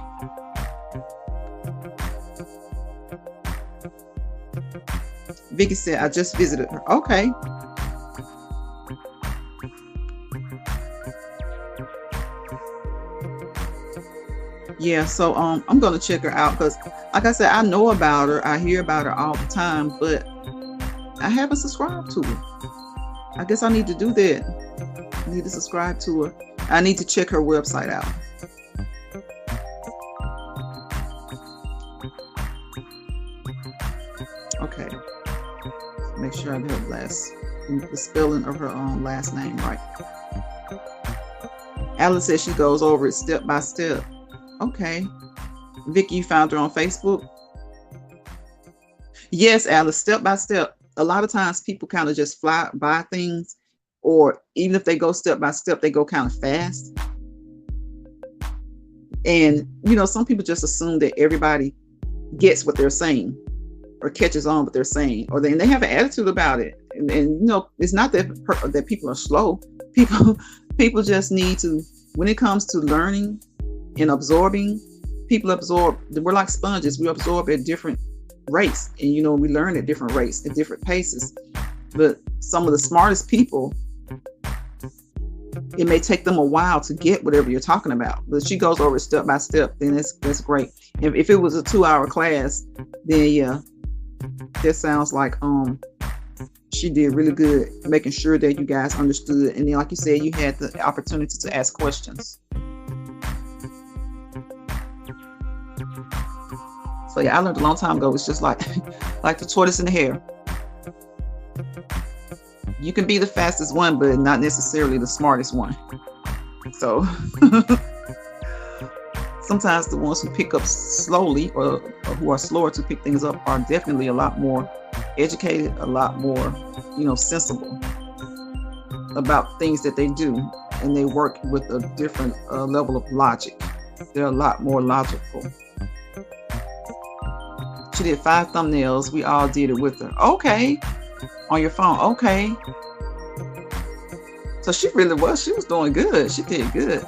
S1: Vicky said, I just visited her. Okay. Yeah, so I'm gonna check her out because, like I said, I know about her. I hear about her all the time, but I haven't subscribed to her. I guess I need to do that. I need to subscribe to her. I need to check her website out. Okay. Make sure I get the spelling of her last name right. Alice says she goes over it step by step. Okay. Vicky, you found her on Facebook? Yes, Alice, step by step. A lot of times people kind of just fly by things, or even if they go step by step, they go kind of fast. And, some people just assume that everybody gets what they're saying or catches on what they're saying, or they have an attitude about it. And it's not that people are slow. People just need to, when it comes to learning and absorbing, people absorb. We're like sponges. We absorb at different rates, and we learn at different rates, at different paces. But some of the smartest people, it may take them a while to get whatever you're talking about. But she goes over it step by step, then that's great. If it was a 2-hour class, then yeah, that sounds like she did really good making sure that you guys understood. And then, like you said, you had the opportunity to ask questions. So yeah, I learned a long time ago. It's just like the tortoise and the hare. You can be the fastest one, but not necessarily the smartest one. So sometimes the ones who pick up slowly or who are slower to pick things up are definitely a lot more educated, a lot more, sensible about things that they do. And they work with a different level of logic. They're a lot more logical. She did 5 thumbnails. We all did it with her. Okay. On your phone. Okay. So she was doing good. She did good.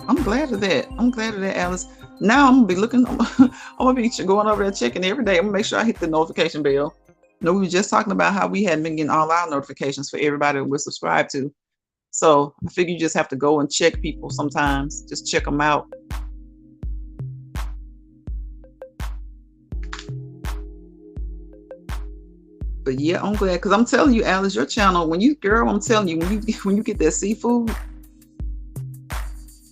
S1: I'm glad of that. Alice. Now I'm gonna be I'm gonna be going over there checking every day. I'm gonna make sure I hit the notification bell. We were just talking about how we hadn't been getting all our notifications for everybody we're subscribed to. So I figure you just have to go and check people sometimes. Just check them out. But yeah, I'm glad, because I'm telling you, Alice, your channel, I'm telling you, when you get that seafood,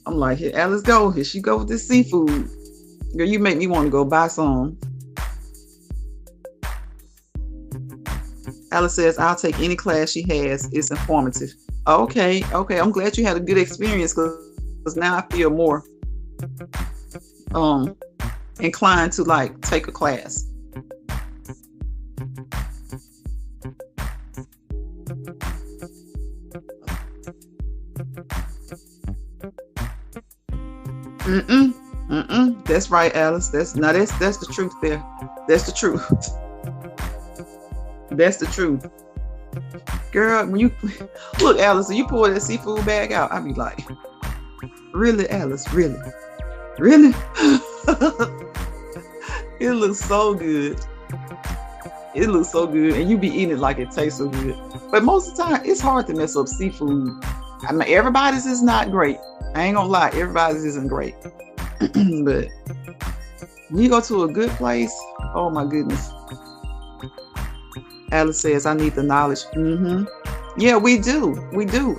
S1: I'm like, here, Alice, go. Here she go with this seafood. Girl, you make me want to go buy some. Alice says, I'll take any class she has. It's informative. Okay. I'm glad you had a good experience, because now I feel more inclined to take a class. That's right, Alice. That's the truth there. That's the truth. That's the truth. Girl, when you look, Alice, when you pull that seafood bag out, I'd be like, really, Alice? Really? It looks so good. And you be eating it like it tastes so good. But most of the time, it's hard to mess up seafood. I mean, everybody's is not great. I ain't gonna lie, everybody's isn't great. But when you go to a good place, oh my goodness. Alice says, I need the knowledge. Yeah, we do.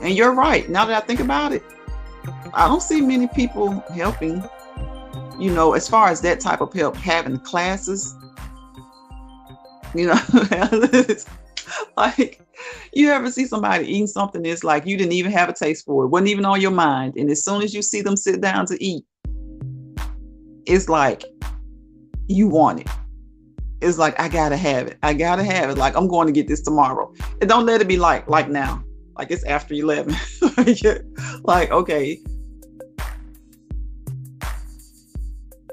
S1: And you're right. Now that I think about it, I don't see many people helping, as far as that type of help, having classes. Like, you ever see somebody eating something that's like you didn't even have a taste for it, wasn't even on your mind, and as soon as you see them sit down to eat, it's like you want it. It's like, I gotta have it. I gotta have it. Like, I'm going to get this tomorrow. And don't let it be like now. Like it's after 11. Like, okay.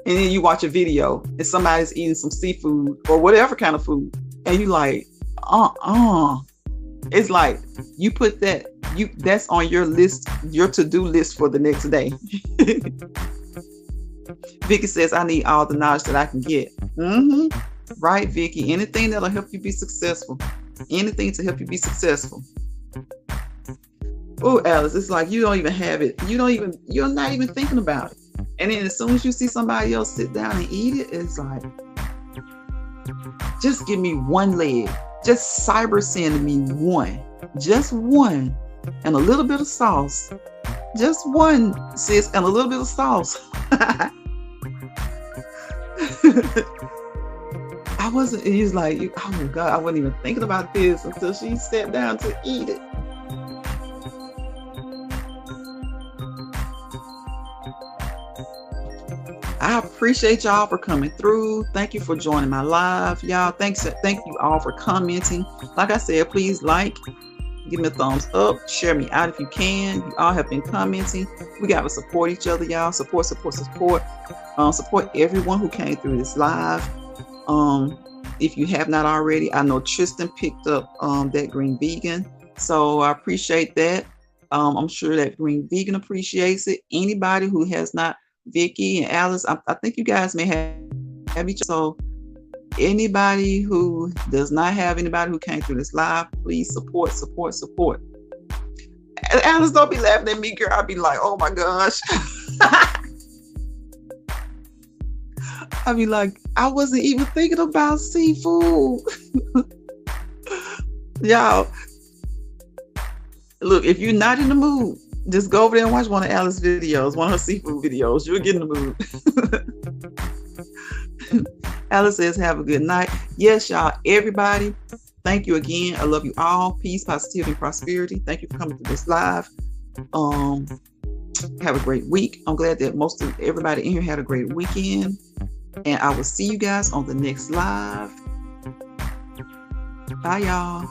S1: And then you watch a video and somebody's eating some seafood or whatever kind of food. And you like, It's like you put that's on your list, your to-do list for the next day. Vicky says, I need all the knowledge that I can get. Right, Vicky? Anything that'll help you be successful. Anything to help you be successful. Oh, Alice, it's like you don't even have it. You're not even thinking about it. And then as soon as you see somebody else sit down and eat it, it's like, just give me one leg. Just cyber send me one. Just one. And a little bit of sauce. Just one, sis, and a little bit of sauce. He's like, oh my God, I wasn't even thinking about this until she sat down to eat it. I appreciate y'all for coming through. Thank you for joining my live, y'all. Thank you all for commenting. Like I said, please give me a thumbs up, share me out if you can. You all have been commenting. We got to support each other, y'all. Support. Support everyone who came through this live. If you have not already, I know Tristan picked up that Green Vegan, so I appreciate that. I'm sure that Green Vegan appreciates it. Anybody who has not, Vicky and Alice, I think you guys may have each other. So anybody who does not have anybody who came through this live, please support. And Alice, don't be laughing at me, girl. I'll be like, oh my gosh. I'll be like, I wasn't even thinking about seafood. Y'all, look, if you're not in the mood, just go over there and watch one of Alice's videos, one of her seafood videos. You'll get in the mood. Alice says, have a good night. Yes, y'all, everybody. Thank you again. I love you all. Peace, positivity, and prosperity. Thank you for coming to this live. Have a great week. I'm glad that most of everybody in here had a great weekend. And I will see you guys on the next live. Bye, y'all.